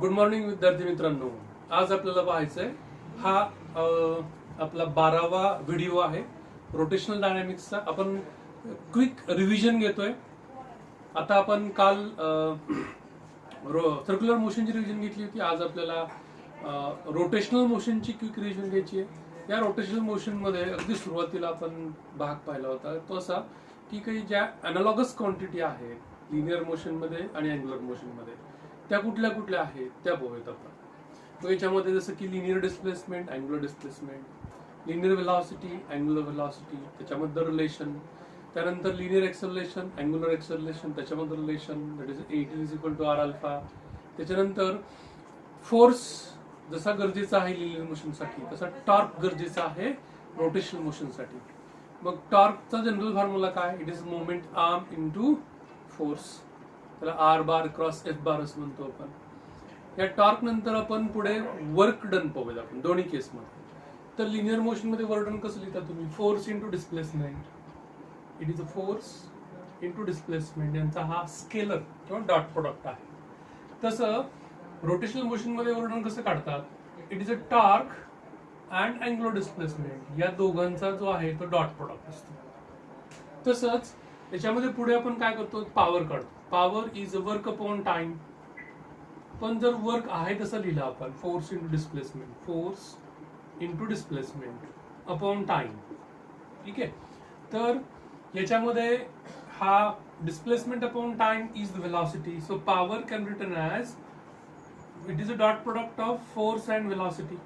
Good morning विद्यार्थी मित्रांनो. आज आपल्याला पाहायचंय हा आपला 12वा व्हिडिओ आहे रोटेशनल डायनॅमिक्सचा. आपण क्विक रिव्हिजन घेतोय. आता आपण काल सर्क्युलर मोशनची रिव्हिजन घेतली होती. आज आपल्याला रोटेशनल मोशनची क्विक रिव्हिजन घ्यायची आहे. या रोटेशनल मोशन मध्ये अगदी सुरुवातीला आपण भाग पाहिला होता तो असा की काही ज्या अनालॉगस क्वांटिटी आहेत लिनियर मोशन मध्ये आणि अँग्युलर मोशन मध्ये त्या कुठल्या कुठल्या आहेत त्या बघूयात आपण. तो याच्यामध्ये जसं की linear displacement, angular displacement, linear velocity, angular velocity, त्याच्यामध्ये रिलेशन, त्यानंतर लिनियर एक्सेलरेशन, अँग्युलर एक्सेलरेशन, त्याच्यामध्ये relation that is AT is equal to R alpha. त्याच्यानंतर फोर्स जसा गरजेचा आहे लिनियर मोशनसाठी तसा टॉर्क गरजेचा आहे रोटेशनल मोशनसाठी. मग टॉर्कचा जनरल फॉर्म्युला काय? It is moment arm into force. त्याला R बार क्रॉस F बार असं म्हणतो आपण. या टॉर्क नंतर आपण पुढे वर्क डन पाहूया आपण दोन्ही केसमध्ये. तर लिनियर मोशन मध्ये वर्क डन कसं लिहिता तुम्ही? Force into displacement. It is a force into displacement. यांचा हा स्केलर किंवा डॉट प्रोडक्ट आहे. तसं रोटेशनल मोशन मध्ये वर्क डन कसं काढतात? It is a torque and angular displacement. या दोघांचा जो आहे तो डॉट प्रोडक्ट असतो. तसंच त्याच्यामध्ये पुढे आपण काय करतो? पॉवर काढतो. Power is a work upon time. पण जर वर्क आहे तसं लिहिलं आपण force into displacement, force into displacement upon time. ठीक आहे. तर याच्यामध्ये हा displacement upon time is the velocity. So power can written as it is a dot product of force and velocity.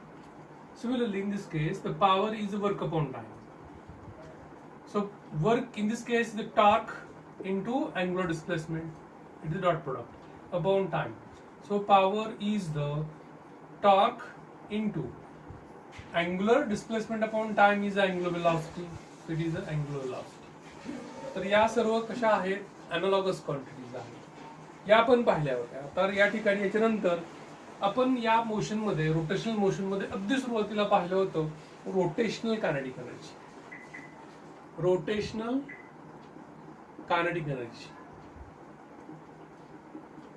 Similarly, in this case, the power is the work upon time. So, work in this case is the torque into angular displacement. It is the dot product upon time. So, power is the torque into angular displacement upon time is the angular velocity. So, it is the angular velocity. तर या सर्व कशा आहेत? अॅनालॉगस quantities आहेत. या आपण पाहिल्या होत्या. तर या ठिकाणी याच्यानंतर आपण या मोशन मध्ये रोटेशनल मोशन मध्ये अगदी सुरुवातीला पाहिलं होतं rotational kinetic energy. Rotational kinetic energy.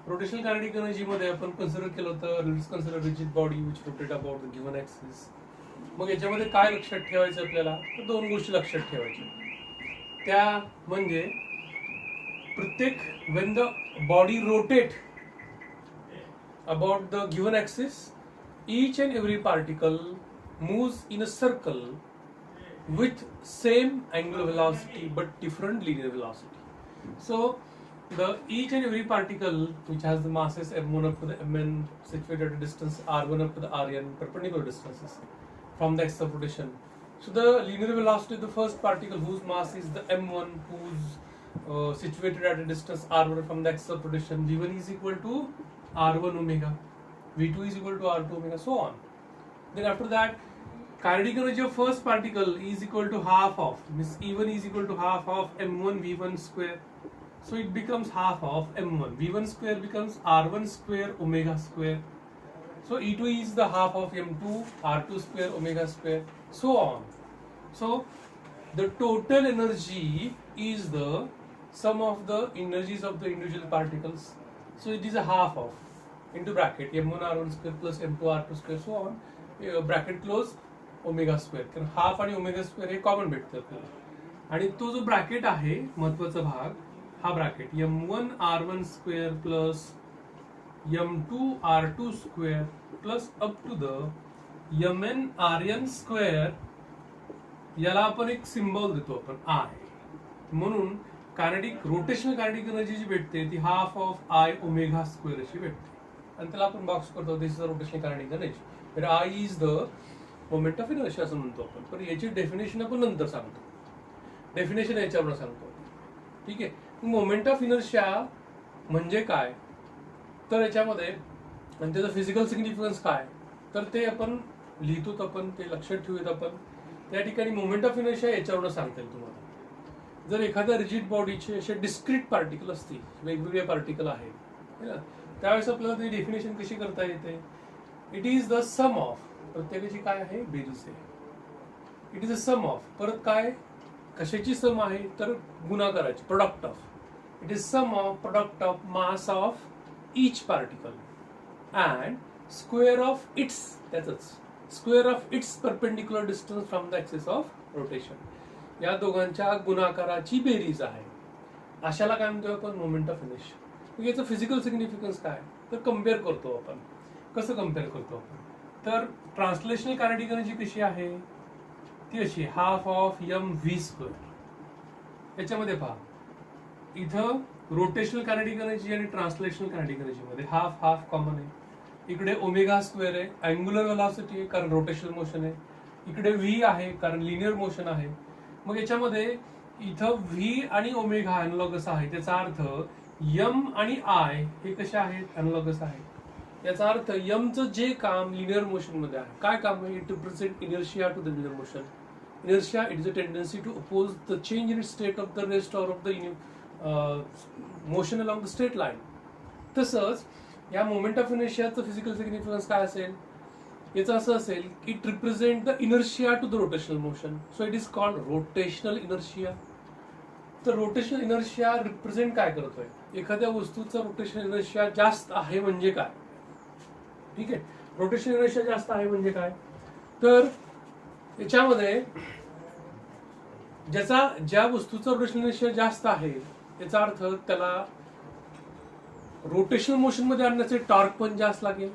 Rotational kinetic energy मध्ये आपण कन्सिडर केलं होतं consider rigid body which rotate about the given axis. मग याच्यामध्ये काय लक्षात ठेवायचं आपल्याला? तर दोन गोष्टी लक्षात ठेवायच्या. त्या म्हणजे प्रत्येक when the body rotate about the given axis, each and every particle moves in a circle with same angular velocity but different linear velocity. So the each and every particle which has the masses m1 up to the mn situated at a distance r1 up to the rn perpendicular distances from the axis of rotation. So the linear velocity of the first particle whose mass is the m1 who's situated at a distance r1 from the axis of rotation, v1 is equal to R1 omega, V2 is equal to R2 omega, so on. Then after that, kinetic energy of first particle is equal to half of, means E1 is equal to half of m1 v1 square. So it becomes half of m1. v1 square becomes R1 square omega square. So E2 is the half of m2 R2 square omega square, so on. So the total energy is the sum of the energies of the individual particles. So it is a half of into bracket m1 r1 square plus m2 r2 square, so on, bracket close omega square. कारण half आणि omega square हे common भेटतं आपल्याला. आणि तो जो bracket आहे महत्वाचा भाग हा bracket m1 r1 square plus m2 r2 square plus up to the mn rn square, याला आपण एक सिम्बॉल देतो आपण I. म्हणून कायनेटिक रोटेशनल कायनेटिक एनर्जी जी भेटते ती half of I omega square अशी भेटते. आणि त्याला आपण बॉक्स करतो this is rotational kinetic energy. तर I is the moment of inertia असं म्हणतो आपण. पण याची डेफिनेशन आपण नंतर सांगतो. डेफिनेशन याच्यावर सांगतो. ठीक आहे. मोमेंट ऑफ इनर्शिया म्हणजे काय? तर याच्यामध्ये आणि त्याचं फिजिकल सिग्निफिकन्स काय तर ते आपण लिहितो. आपण ते लक्षात ठेवूयात आपण. त्या ठिकाणी मोमेंट ऑफ इनर्शिया याच्यावर सांगता येईल तुम्हाला. जर एखाद्या रिजिड बॉडीचे असे डिस्क्रीट पार्टिकल असतील, वेगवेगळे पार्टिकल आहेत, त्यावेळेस आपल्याला ती डेफिनेशन कशी करता येते? It is the sum of, प्रत्येकाची काय आहे? बेरीज आहे. It is a sum of, परत काय कशाची सम आहे तर गुणाकाराची, product of. It is sum of product of mass of each particle. And square of its, त्याचंच square of its perpendicular distance from the axis of rotation, या दोघांच्या गुणाकाराची बेरीज आहे. अशाला काय म्हणतो आपण? Moment of inertia. मग याचं फिजिकल सिग्निफिकन्स काय? तर कम्पेअर करतो आपण. कसं कम्पेअर करतो आपण? तर ट्रान्सलेशनल कायनेटिक एनर्जी कशी आहे? ती अशी half of M V square. याच्यामध्ये पहा, इथं रोटेशनल कायनेटिक एनर्जी आणि ट्रान्सलेशनल कायनेटिक एनर्जी मध्ये हाफ हाफ कॉमन आहे. इकडे ओमेगा स्क्वेअर आहे, अँग्युलर व्हेलॉसिटी आहे कारण रोटेशनल मोशन आहे. इकडे व्ही आहे कारण लिनियर मोशन आहे. मग याच्यामध्ये इथं व्ही आणि ओमेगा अॅनालॉगस आहे, त्याचा अर्थ यम आणि आय हे कसे आहेत? अॅनालॉगस आहेत. याचा अर्थ यमचं जे काम लिनियर मोशन मध्ये आहे, काय काम आहे? To present inertia to the linear motion. Inertia it is a tendency to oppose the change in state of the rest or of the motion along the straight line. तसंच या moment of इनर्शियाचं physical significance काय असेल? याचं असं असेल की it represent the inertia to the rotational motion, so it is called rotational inertia. तर रोटेशनल इनर्शिया रिप्रेझेंट काय करतोय? एखाद्या वस्तूचं रोटेशनल इनर्शिया जास्त आहे म्हणजे काय? ठीक आहे, रोटेशनल इनर्शिया जास्त आहे म्हणजे काय? तर याच्यामध्ये ज्या वस्तूचं रोटेशनल इनर्शिया जास्त आहे याचा अर्थ त्याला रोटेशनल मोशन मध्ये आणण्याचे टॉर्क पण जास्त लागेल.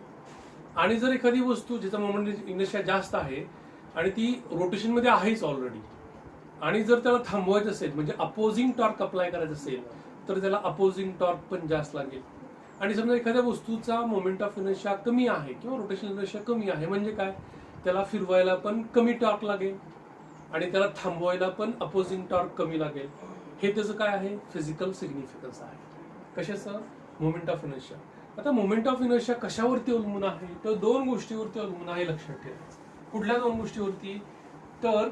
आणि जर एखादी वस्तू ज्याचा मोमेंट इनर्शिया जास्त आहे आणि ती रोटेशन मध्ये आहेच ऑलरेडी, आणि जर त्याला थांबवायचं असेल म्हणजे अपोजिंग टॉर्क अप्लाय करायचं असेल तर त्याला अपोजिंग टॉर्क पण जास्त लागेल. आणि समजा एखाद्या वस्तूचा मोमेंट ऑफ इनर्शिया कमी आहे किंवा रोटेशनल इनर्शिया कमी आहे म्हणजे काय? त्याला फिरवायला पण कमी टॉर्क लागेल आणि त्याला थांबवायला पण अपोजिंग टॉर्क कमी लागेल. हे त्याचं काय आहे? फिजिकल सिग्निफिकन्स आहे. कशाचं? Moment of inertia. आता मोमेंट ऑफ इनर्शिया कशावरती अवलंबून आहे? तर दोन गोष्टीवरती अवलंबून आहे, लक्षात ठेवायचं. कुठल्या दोन गोष्टीवरती? तर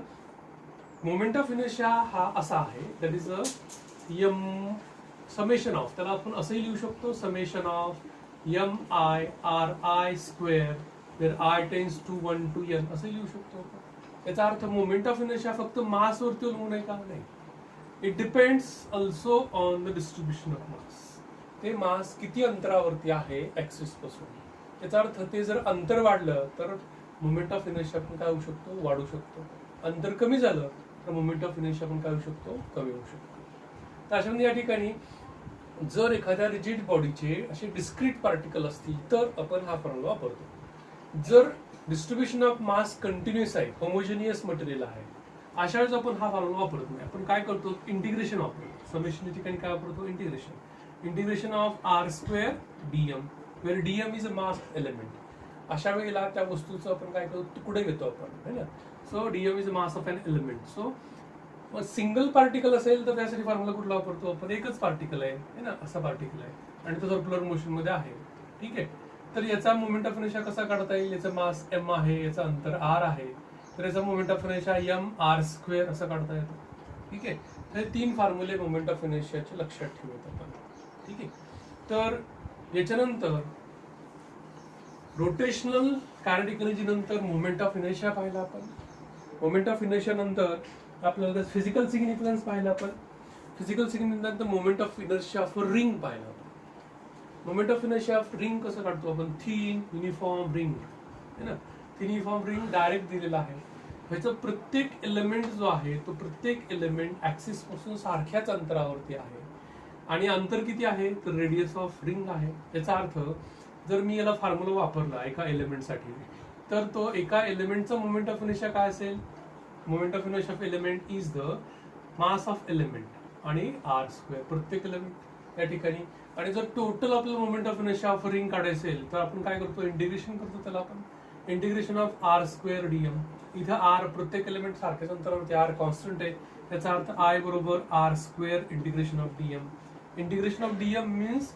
मोमेंट ऑफ इनर्शिया हा असा आहे, that is a um summation of, त्याला आपण असंही लिहू शकतो, summation of M I R I square where I tends to 1 to n असंही लिहू शकतो. याचा अर्थ मोमेंट ऑफ इनर्शिया फक्त मास वरती अवलंबून आहे का? नाही. It depends also on the distribution of मास. ते मास किती अंतरावरती आहे ऍक्सिस पासून. याचा अर्थ ते जर अंतर वाढलं तर मोमेंट ऑफ इनर्शिया पण काय होऊ शकतो? वाढू शकतो. अंतर कमी झालं तर मोमेंट ऑफ इनर्शिया पण काय होऊ शकतो? कमी होऊ शकतो. तर अशा या ठिकाणी जर एखाद्या रिजिड बॉडीचे असे डिस्क्रीट पार्टिकल असतील तर आपण हा फॉर्म्युला वापरतो. जर डिस्ट्रीब्युशन ऑफ मास कंटिन्युअस आहे, होमोजेनियस मटेरियल आहे, अशा वेळेस आपण हा फॉर्म्युला वापरत नाही. आपण काय करतो? इंटिग्रेशन वापरतो. समेशनच्या ठिकाणी काय वापरतो? Integration. Integration of R square DM where DM is a mass element. अशा वेळेला त्या वस्तूचं आपण काय करतो? तुकडे घेतो आपण, है ना. So DM is a mass of an element. So single particle असेल तर त्यासाठी फॉर्म्युला कुठला वापरतो आपण? एकच पार्टिकल आहे ना, असा पार्टिकल आहे आणि तो सर्क्युलर मोशन मध्ये आहे. ठीक आहे. तर याचा मोमेंट ऑफ इनर्शिया कसा काढता येईल? याचा मास एम आहे, याचा अंतर आर आहे, तर याचा moment of inertia M R square असं काढता येतो. ठीक आहे. तर तीन फॉर्म्युले मोमेंट ऑफ इनर्शियाचे लक्षात ठेवत आपण. ठीक आहे. तर याच्यानंतर रोटेशनल कायनेटिक एनर्जी नंतर मोमेंट ऑफ इनर्शिया पाहिला आपण. मोमेंट ऑफ इनर्शिया नंतर आपल्याला फिजिकल सिग्निफिकन्स पाहिला आपण. फिजिकल सिग्निफिकन्स नंतर moment of inertia of ring पाहिला आपण. Moment of inertia of ring कसं काढतो आपण? थिन युनिफॉर्म रिंग है ना. थिन युनिफॉर्म रिंग डायरेक्ट दिलेला आहे. ह्याचं प्रत्येक एलिमेंट जो आहे तो प्रत्येक एलिमेंट ऍक्सिस पासून सारख्याच अंतरावरती आहे. आणि अंतर किती आहे? तर रेडियस ऑफ रिंग आहे. याचा अर्थ जर मी याला फॉर्म्युला वापरला एका एलिमेंटसाठी तर तो एका एलिमेंटचा मोमेंट ऑफ इनर्शिया काय असेल? Moment of inertia of element is the mass of element आणि आर स्क्वेअर प्रत्येक एलिमेंट या ठिकाणी. आणि जर टोटल आपलं moment of inertia of ring काढायचं असेल तर आपण काय करतो? इंटिग्रेशन करतो त्याला आपण. Integration of R square DM. इथं आर प्रत्येक एलिमेंट सारख्याच अंतरावरती, आर कॉन्स्टंट आहे. याचा अर्थ आय बरोबर R square integration of DM. Integration of DM means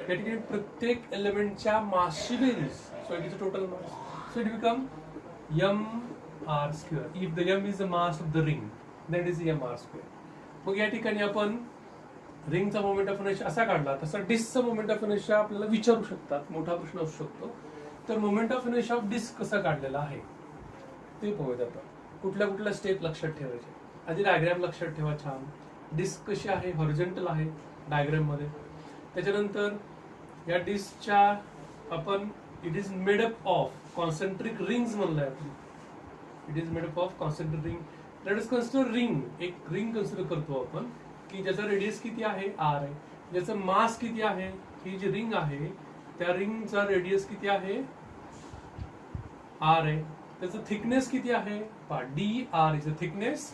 या ठिकाणी प्रत्येक एलिमेंटच्या मासची बेरीज. So it is a total mass. So it become M R square. If the M is the mass of the ring then is M R square. मग या ठिकाणी आपण रिंगचा मोमेंट ऑफ इनर्शिया असा काढला तसा डिस्कचा मोमेंट ऑफ इनर्शिया आपल्याला विचारू शकतात, मोठा प्रश्न असू शकतो. तर moment of inertia of disc कसा काढलेला आहे ते पाहूयात आपण. कुठल्या कुठल्या स्टेप लक्षात ठेवायचे? आधी डायग्राम लक्षात ठेवा छान. डिस्क कशी आहे? हॉरिझॉन्टल आहे डायग्राम मध्ये. त्याच्यानंतर या डिस्कच्या आपण it is made up of concentric rings म्हणलंय आपण. It is made up of concentric ring. Let us consider ring. एक रिंग कन्सिडर करतो आपण की ज्याचा रेडियस किती आहे आर आहे, ज्याचं मास किती आहे. ही जी रिंग आहे त्या रिंगचा रेडियस किती आहे आर आहे, त्याचं थिकनेस किती आहे D R is the thickness,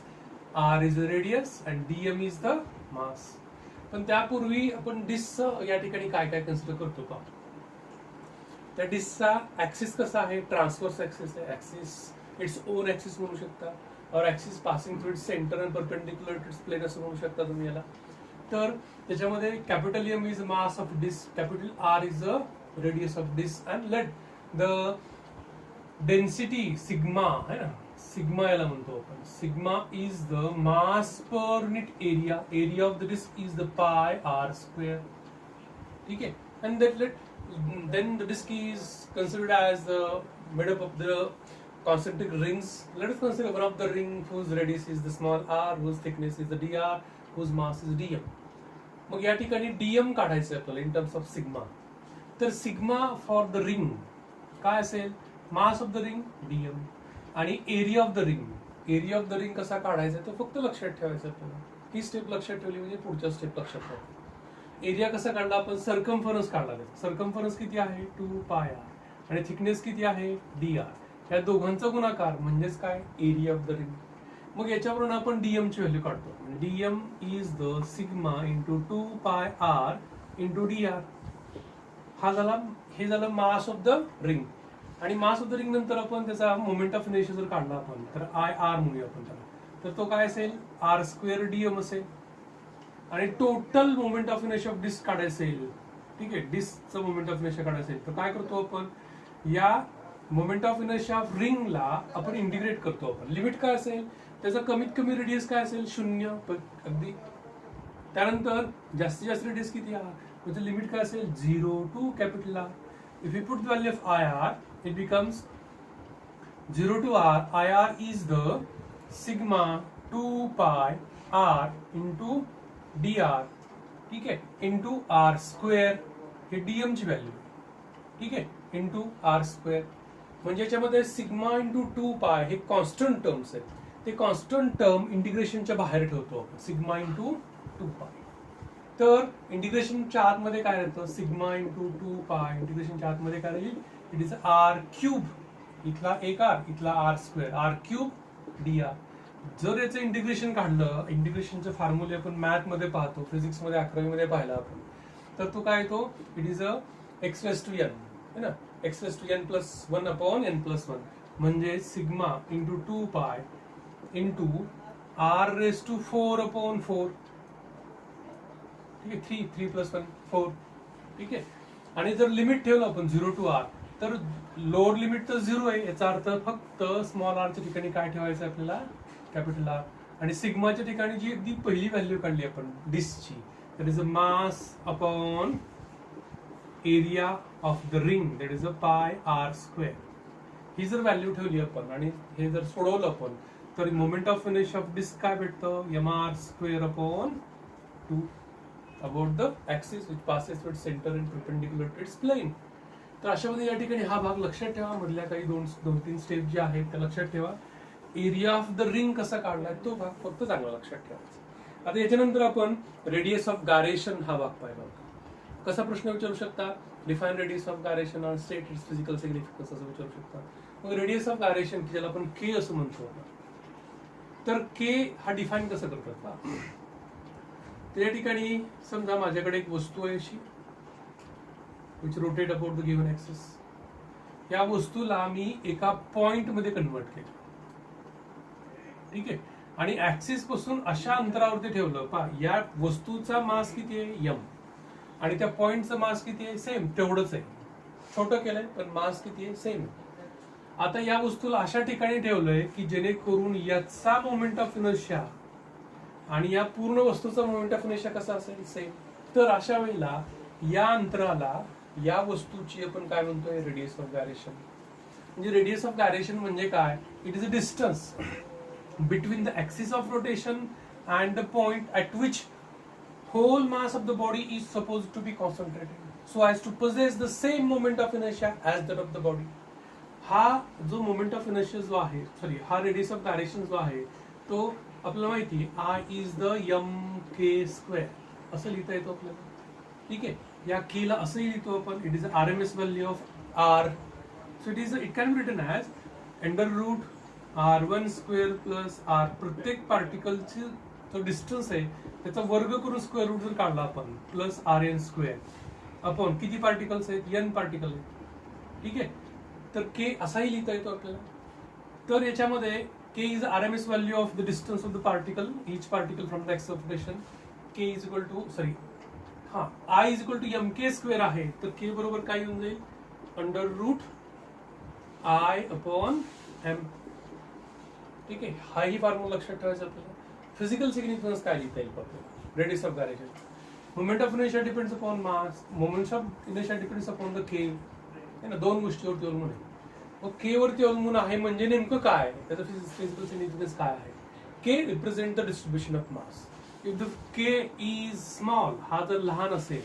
R is the radius and DM is the mass. पण त्यापूर्वी आपण डिस्कचं या ठिकाणी काय काय कन्सिडर करतो का. त्या डिस्कचा ऍक्सिस कसा आहे, ट्रान्सवर्स ऍक्सिस आहे. ऍक्सिस इट्स ओन ऍक्सिस म्हणू शकता, और axis passing through its centre and perpendicular to its plane असं म्हणू शकता तुम्ही याला. तर त्याच्यामध्ये capital M is mass of disc, capital R is the radius of disc and let the density sigma है ना, सिग्मा याला म्हणतो आपण. Sigma is the mass per unit area, area of the disc is the pi r square. ठीक आहे. And then the disc is considered as the made up of the concentric rings. Let us consider one of the ring whose radius is the small r, whose thickness is the dr, whose mass is dm. मग या ठिकाणी DM काढायचं आपल्याला in terms of sigma. तर sigma for the ring काय असेल, mass of the ring DM आणि area of the ring. Area of the ring कसा काढायचा तो फक्त लक्षात ठेवायचं आपल्याला. ही स्टेप लक्षात ठेवली म्हणजे पुढच्या स्टेप लक्षात ठेवायचं. एरिया कसा काढला आपण, सर्कम्फरन्स काढला. सर्कम्फरन्स किती आहे 2 पाय आर आणि थिकनेस किती आहे डी आर. या दोघांचा गुणाकार म्हणजेच काय एरिया ऑफ द रिंग. मग याच्यावरून आपण डीएम ची व्हॅल्यू काढतो. DM is the sigma into 2 pi R into D R. हा झाला, हे झालं मास ऑफ द रिंग. आणि मास ऑफ द रिंग नंतर आपण त्याचा मोमेंट ऑफ इनर्शिया जर काढला आपण तर आय आर म्हणूया आपण त्याला. तर तो काय असेल आर स्क्वेअर डीएम असेल. आणि total moment of inertia of disc काढायचं असेल. ठीक आहे, डिस्कचं मोमेंट ऑफ इनर्शिया काढायचं असेल तर काय करतो आपण, या मोमेंट ऑफ इनर्शिया ऑफ रिंगला आपण इंटिग्रेट करतो आपण. लिमिट काय असेल, त्याचा कमीत कमी रेडियस काय असेल 0 अगदी. त्यानंतर जास्तीत जास्त रेडियस किती आहे, त्याचं लिमिट काय असेल 0 to capital R. If you put the value of I R it becomes 0 to R. I R is the sigma 2 pi R into D R. ठीक आहे, इंटू आर स्क्वेअर. हे डीएम ची value. ठीक आहे, into R square. म्हणजे याच्यामध्ये sigma into 2 पाय हे कॉन्स्टंट टर्म्स आहेत. ते कॉन्स्टंट टर्म इंटिग्रेशनच्या बाहेर ठेवतो आपण, सिग्मा इंटू 2 पाय. तर इंटिग्रेशनच्या आतमध्ये काय राहतं, सिग्मा इंटू 2 पाय. इंटिग्रेशनच्या आतमध्ये काय राहील, इट इज आर क्यूब. इथला एक आर, इथला R square, R cube D R. जर याचं इंटिग्रेशन काढलं, इंटिग्रेशनचे फॉर्म्युले आपण मॅथ मध्ये पाहतो, फिजिक्स मध्ये 11वी मध्ये पाहिला आपण, तर तो काय येतो, it is a x raise to n है ना, x raise to n plus 1 upon n plus 1. म्हणजे sigma into 2 pi into R raise to 4 upon 4. ठीक आहे, 3 प्लस 1 4. ठीक आहे. आणि जर लिमिट ठेवलं आपण 0 टू आर तर लोअर लिमिट तर 0 आहे. याचा अर्थ फक्त स्मॉल आरच्या ठिकाणी काय ठेवायचं आपल्याला, कॅपिटल आर. आणि सिग्माच्या ठिकाणी जी अगदी पहिली व्हॅल्यू काढली आपण डिस्कची, that is a mass upon area of the ring, that is a pi r square. ही जर व्हॅल्यू ठेवली आपण आणि हे जर सोडवलं आपण तर moment of inertia of disc काय भेटतं, M R square upon 2 about the axis which passes to its centre and perpendicular to its plane. तर अशा मध्ये या ठिकाणी हा भाग लक्षात ठेवा. मधल्या काही दोन तीन स्टेप जे आहेत त्या लक्षात ठेवा. एरिया ऑफ द रिंग कसा काढलाय तो भाग फक्त चांगला लक्षात ठेवायचा. आता याच्यानंतर आपण रेडियस ऑफ गारेशन हा भाग पाहिला होता. कसा प्रश्न विचारू शकता, डिफाइन रेडियस ऑफ गारेशन और स्टेट इट्स फिजिकल सिग्निफिकन्स असं विचारू शकता. मग रेडियस ऑफ गारेशन ज्याला आपण के असं म्हणतो, तर के हा डिफाइन कसं करतात का, त्या ठिकाणी समजा माझ्याकडे एक वस्तू आहे अशी which rotate about the given axis. या वस्तूला मी एका पॉइंट मध्ये कन्वर्ट केलं. ठीक आहे. आणि ऍक्सिस पासून अशा अंतरावरती ठेवलं पहा, या वस्तूचा मास किती आहे एम आणि त्या पॉइंटचं मास किती आहे सेम, तेवढंच आहे. छोटं केलंय पण मास किती आहे सेम. आता या वस्तूला अशा ठिकाणी ठेवलंय की जेणेकरून याचा मोमेंट ऑफ इनर्शिया आणि या पूर्ण वस्तूचा मोमेंट ऑफ इनर्शिया कसा असेल सेम. तर अशा वेळेला या अंतराला या वस्तूची आपण काय म्हणतोय रेडियस ऑफ गायरेशन. म्हणजे रेडियस ऑफ गायरेशन म्हणजे काय, it is a distance between the axis of rotation and the point at which whole mass of the body is supposed to be concentrated. so as to possess the same moment of inertia as that of the body. हा जो moment of inertia जो आहे, sorry हा radius of direction जो आहे तो आपल्याला माहिती I is the M K square असं लिहिता येतो आपल्याला. ठीक आहे, या के ला असंही लिहितो आपण, it is R M S value of R. So it can be written as under root R1 square plus R. प्रत्येक पार्टिकलची जो डिस्टन्स आहे त्याचा वर्ग करून स्क्वेअर रूट जर काढला आपण प्लस आर एन स्क्वेअर आपण किती पार्टिकल्स आहेत, एन पार्टिकल आहेत. ठीक आहे, तर के असाही लिहिता येतो आपल्याला. तर याच्यामध्ये K is R M S value of the distance of the particle, each particle from the axis of rotation. K is equal to sorry हा I is equal to M K square आहे, तर K बरोबर काय येऊन जाईल under root I upon M. ठीक आहे, हाही फॉर्म्युला लक्षात ठेवायचा आपल्याला. फिजिकल सिग्निफिकन्स काय लिहिता येईल आपल्याला, radius of direction. Moment of inertia depends upon mass, moment of inertia depends upon the K. है ना, दोन गोष्टीवरती अवलंबून आहे. मग के वरती अवलंबून आहे म्हणजे नेमकं काय, त्याचं फिजिकल सिग्निफिकन्स काय आहे. K represent the distribution of mass. If the K is small, हा जर लहान असेल,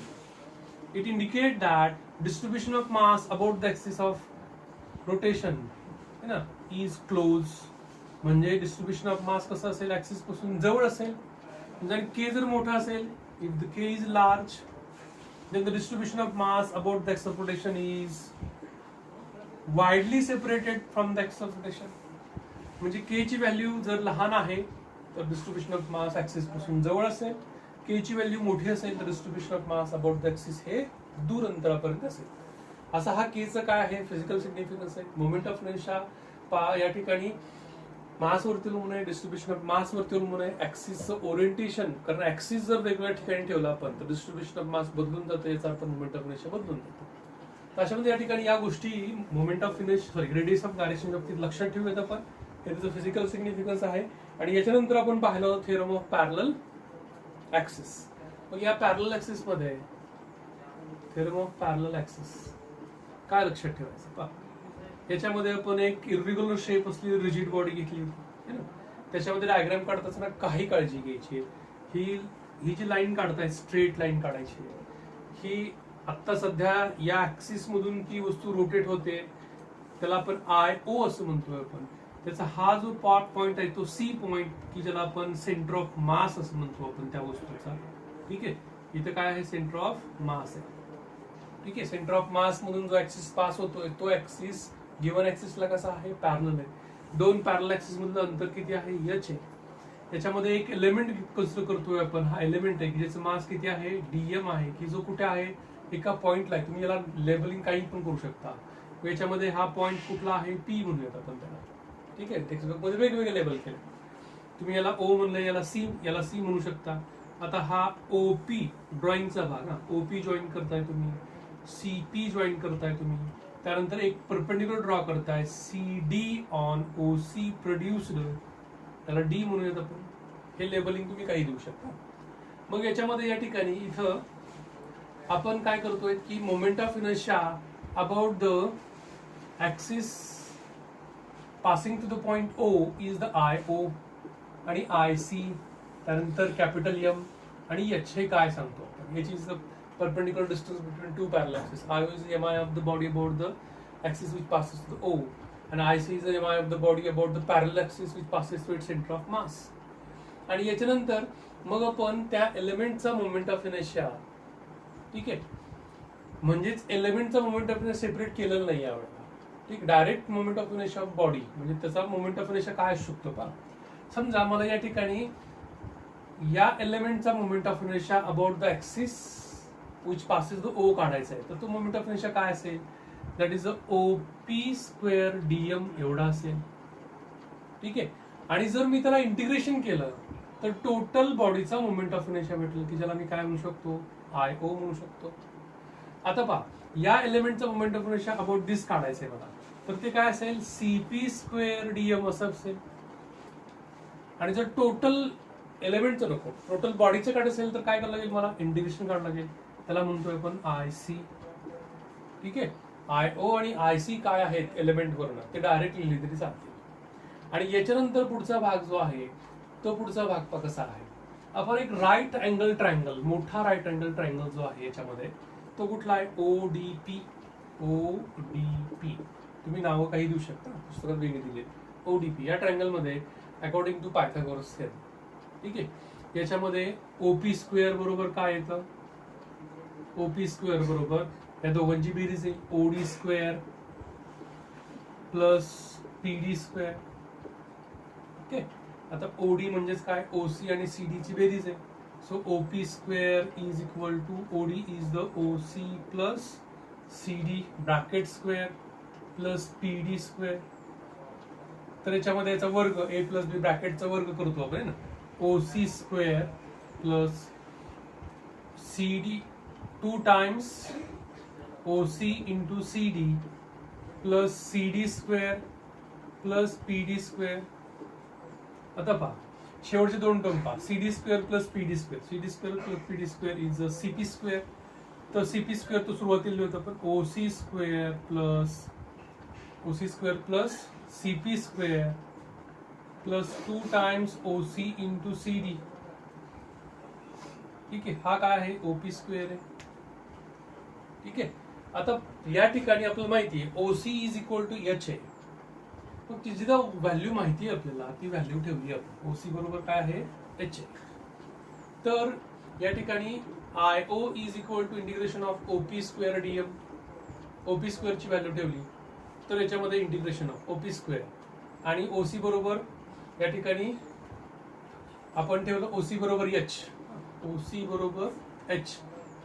it indicate that distribution of mass about the axis of rotation है ना इज क्लोज. म्हणजे डिस्ट्रीब्युशन ऑफ मास कसं असेल, ऍक्सिस पासून जवळ असेल. म्हणजे के जर मोठा असेल, if the K is large, then the distribution of mass about the axis of rotation is widely separated from the axis of rotation. म्हणजे k ची व्हॅल्यू जर लहान आहे तर डिस्ट्रीब्युशन ऑफ मास ऍक्सिस पासून जवळ असेल, k ची व्हॅल्यू मोठी असेल तर distribution of mass about the axis हे दूर अंतरापर्यंत असेल. असा हा k चा काय आहे फिजिकल सिग्निफिकन्स आहे. मोमेंट ऑफ इनर्शिया या ठिकाणी मास वरती अवलंबून आहे, डिस्ट्रीब्युशन ऑफ मास वरती अवलंबून आहे, ऍक्सिसचं ओरिएंटेशन, कारण ऍक्सिस जर वेगवेगळ्या ठिकाणी ठेवला आपण तर डिस्ट्रीब्युशन ऑफ मास बदलून जातं, याचा अर्थ मोमेंट ऑफ इनर्शिया बदलून जातो. तर अशामध्ये या ठिकाणी या गोष्टी moment of inertia sorry radius of direction बाबतीत लक्षात ठेवूयात आपण. हे त्याचं फिजिकल सिग्निफिकन्स आहे. आणि याच्यानंतर आपण पाहिलं थेरम ऑफ पॅरलल ऍक्सिस. मग या पॅरलल ऍक्सिस मध्ये थेरम ऑफ पॅरलल ऍक्सिस काय लक्षात ठेवायचं पहा. याच्यामध्ये आपण एक इरेग्युलर शेप असलेली रिजिड बॉडी घेतली है ना, त्याच्यामध्ये डायग्राम काढताना काही काळजी घ्यायची. ही जी लाईन काढताय स्ट्रेट लाईन काढायची. ही आता सध्या या ऍक्सिस मधून ती वस्तू रोटेट होते, त्याला आपण आय ओ असं म्हणतोय आपण. त्याचा हा जो पॉइंट आहे तो सी पॉइंट, की ज्याला आपण सेंटर ऑफ मास असं म्हणतो आपण त्या वस्तूचा. ठीक आहे, इथे काय आहे सेंटर ऑफ मास आहे. ठीक आहे, सेंटर ऑफ मास मधून जो ऍक्सिस पास होतोय तो ऍक्सिस गिवन ऍक्सिसला कसा आहे पॅरलल आहे. दोन पॅरलल ऍक्सिस मधलं अंतर किती आहे एच आहे. याच्यामध्ये एक एलिमेंट कन्सिडर करतोय आपण. हा एलिमेंट आहे की ज्याचं मास किती आहे डीएम आहे, की जो कुठे आहे एका पॉइंटला आहे. तुम्ही याला लेबलिंग काही पण करू शकता. याच्यामध्ये हा पॉइंट कुठला आहे पी म्हणूयात आपण त्याला. ठीक आहे, टेक्स्टबुक मध्ये वेगवेगळे लेबल केले. तुम्ही याला ओ म्हणलं, याला सी म्हणू शकता. आता हा ओपी ड्रॉइंगचा भाग ना, ओपी जॉईन करताय तुम्ही, सीपी जॉईन करताय तुम्ही. त्यानंतर एक परपेंडिक्युलर ड्रॉ करताय C D on O C produced, त्याला डी म्हणूयात आपण. हे लेबलिंग तुम्ही काही देऊ शकता. मग याच्यामध्ये या ठिकाणी इथं आपण काय करतोय की moment of inertia about the axis passing to the point O is the I O आणि आय सी. त्यानंतर कॅपिटल एम आणि एच हे काय सांगतो आपण, याची perpendicular distance between two parallel axes. I is the mi of the body about the axis which passes through the O, and IC is the mi of the body about the parallel axis which passes through its center of mass. आणि याच्यानंतर मग आपण त्या एलिमेंटचा moment of inertia, ठीक आहे, म्हणजेच एलिमेंटचा moment of inertia separate केलेलं नाही यावेळेला. ठीक, direct moment of inertia of body म्हणजे त्याचा मोमेंट ऑफ इनर्शिया काय असू शकतो पहा. समजा मला या ठिकाणी या एलिमेंटचा moment of inertia about the axis which passes the O काढायचा आहे, तर तो मोमेंट ऑफ इनर्शिया काय असेल, that is OP square DM एवढा असेल. ठीक आहे, आणि जर मी त्याला इंटिग्रेशन केलं तर टोटल बॉडीचा मोमेंट ऑफ इनर्शिया भेटेल, की ज्याला मी काय म्हणू शकतो आय ओ म्हणू शकतो. आता पहा या एलिमेंटचा मोमेंट ऑफ इनर्शिया अबाउट दिस काढायचंय मला, तर ते काय असेल सीपी स्क्वेअर डीएम असं असेल. आणि जर टोटल एलिमेंटचं नको टोटल बॉडीचं काढायचं असेल तर काय करायला लागेल, मला इंटिग्रेशन काढायला लागेल. त्याला म्हणतोय आपण आय सी. ठीक आहे, आय ओ आणि आय सी काय आहेत एलिमेंट वरनं ते डायरेक्ट लिहिले तरी चालते. आणि याच्यानंतर पुढचा भाग जो आहे तो पुढचा भाग कसा आहे, आपण एक राईट अँगल ट्रायंगल, मोठा राईट अँगल ट्रायंगल जो आहे याच्यामध्ये तो कुठला आहे ODP. ODP तुम्ही नावं काही देऊ शकता, पुस्तकात वेगळे दिले. ODP या ट्रायंगल मध्ये अकॉर्डिंग टू पायथागोरस थेरम. ठीक आहे, याच्यामध्ये OP स्क्वेअर बरोबर काय येतं? OP स्क्वेअर बरोबर या दोघांची बेरीज आहे OD square plus PD square. Okay, आता OD म्हणजेच काय? OC आणि CD ची बेरीज आहे. So OP square is equal to OD is the OC plus CD bracket square plus PD square. तर याच्यामध्ये याचा वर्ग A प्लस B ब्रॅकेटचा वर्ग करतो आपण ना. OC square plus CD 2 times OC into CD plus CD square plus PD square. आता पहा शेवटचे दोन टर्म पहा, CD square plus PD square. CD square plus PD square is CP square. तर CP स्क्वेअर तो सुरुवातीला होता पण OC square plus CP square plus 2 times OC into CD. ठीक आहे, हा काय आहे? OP स्क्वेअर आहे. ठीक आहे, आता या ठिकाणी आपल्याला माहिती आहे OC is equal to H आहे. मग तिची जर व्हॅल्यू माहिती आहे आपल्याला, ती व्हॅल्यू ठेवली आपण. OC बरोबर काय आहे? H आहे. तर या ठिकाणी IO is equal to integration of OP square DM. OP square ची व्हॅल्यू ठेवली तर याच्यामध्ये इंटिग्रेशन ऑफ OP स्क्वेअर आणि OC बरोबर या ठिकाणी आपण ठेवलं OC बरोबर H. OC बरोबर H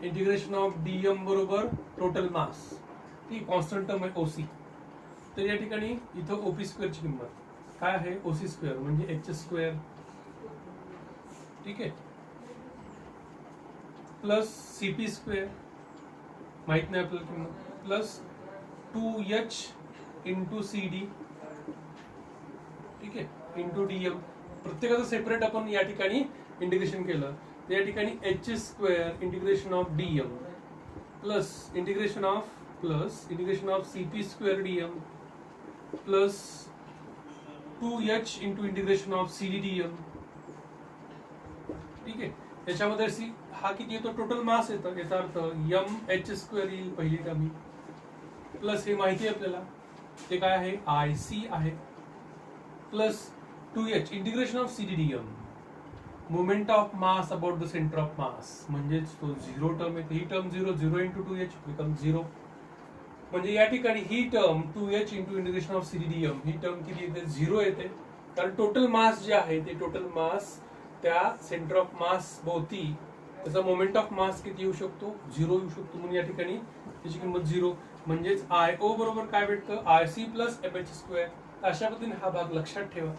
इंटिग्रेशन ऑफ DM बरोबर टोटल मास. ठीक, कॉन्स्टंट टर्म आहे OC. तर या ठिकाणी इथं OP स्क्वेअर ची किंमत काय आहे? OC स्क्वेअर म्हणजे H स्क्वेअर. ठीक आहे, प्लस CP स्क्वेअर माहित नाही आपल्याला किंमत प्लस 2H इंटू CD. ठीक आहे, इंटू DM. प्रत्येकाचं सेपरेट आपण या ठिकाणी इंटिग्रेशन केलं तर या ठिकाणी H square integration of DM plus integration of CP square DM plus 2H into integration of CD DM. ठीक आहे, त्याच्यामध्ये हा किती येतो? टोटल मास येतं. याचा अर्थ MH स्क्वेअर येईल पहिली टर्म प्लस हे माहिती आहे आपल्याला ते काय आहे? IC आहे plus 2H integration of CD DM moment of mass about the centre of mass. म्हणजेच तो 0 टर्म येते. ही टर्म 0 इंटू 2H बिकम 0. म्हणजे या ठिकाणी ही term 2H into integration of CD DM ही टर्म किती येते? 0 येते. कारण टोटल मास जे आहे ते टोटल मास त्या सेंटर ऑफ मास भोवती त्याचा मोमेंट ऑफ मास किती येऊ शकतो? 0 येऊ शकतो. म्हणून या ठिकाणी त्याची किंमत 0. म्हणजेच IO बरोबर काय भेटतं? IC plus MH square. अशा पद्धतीने हा भाग लक्षात ठेवा.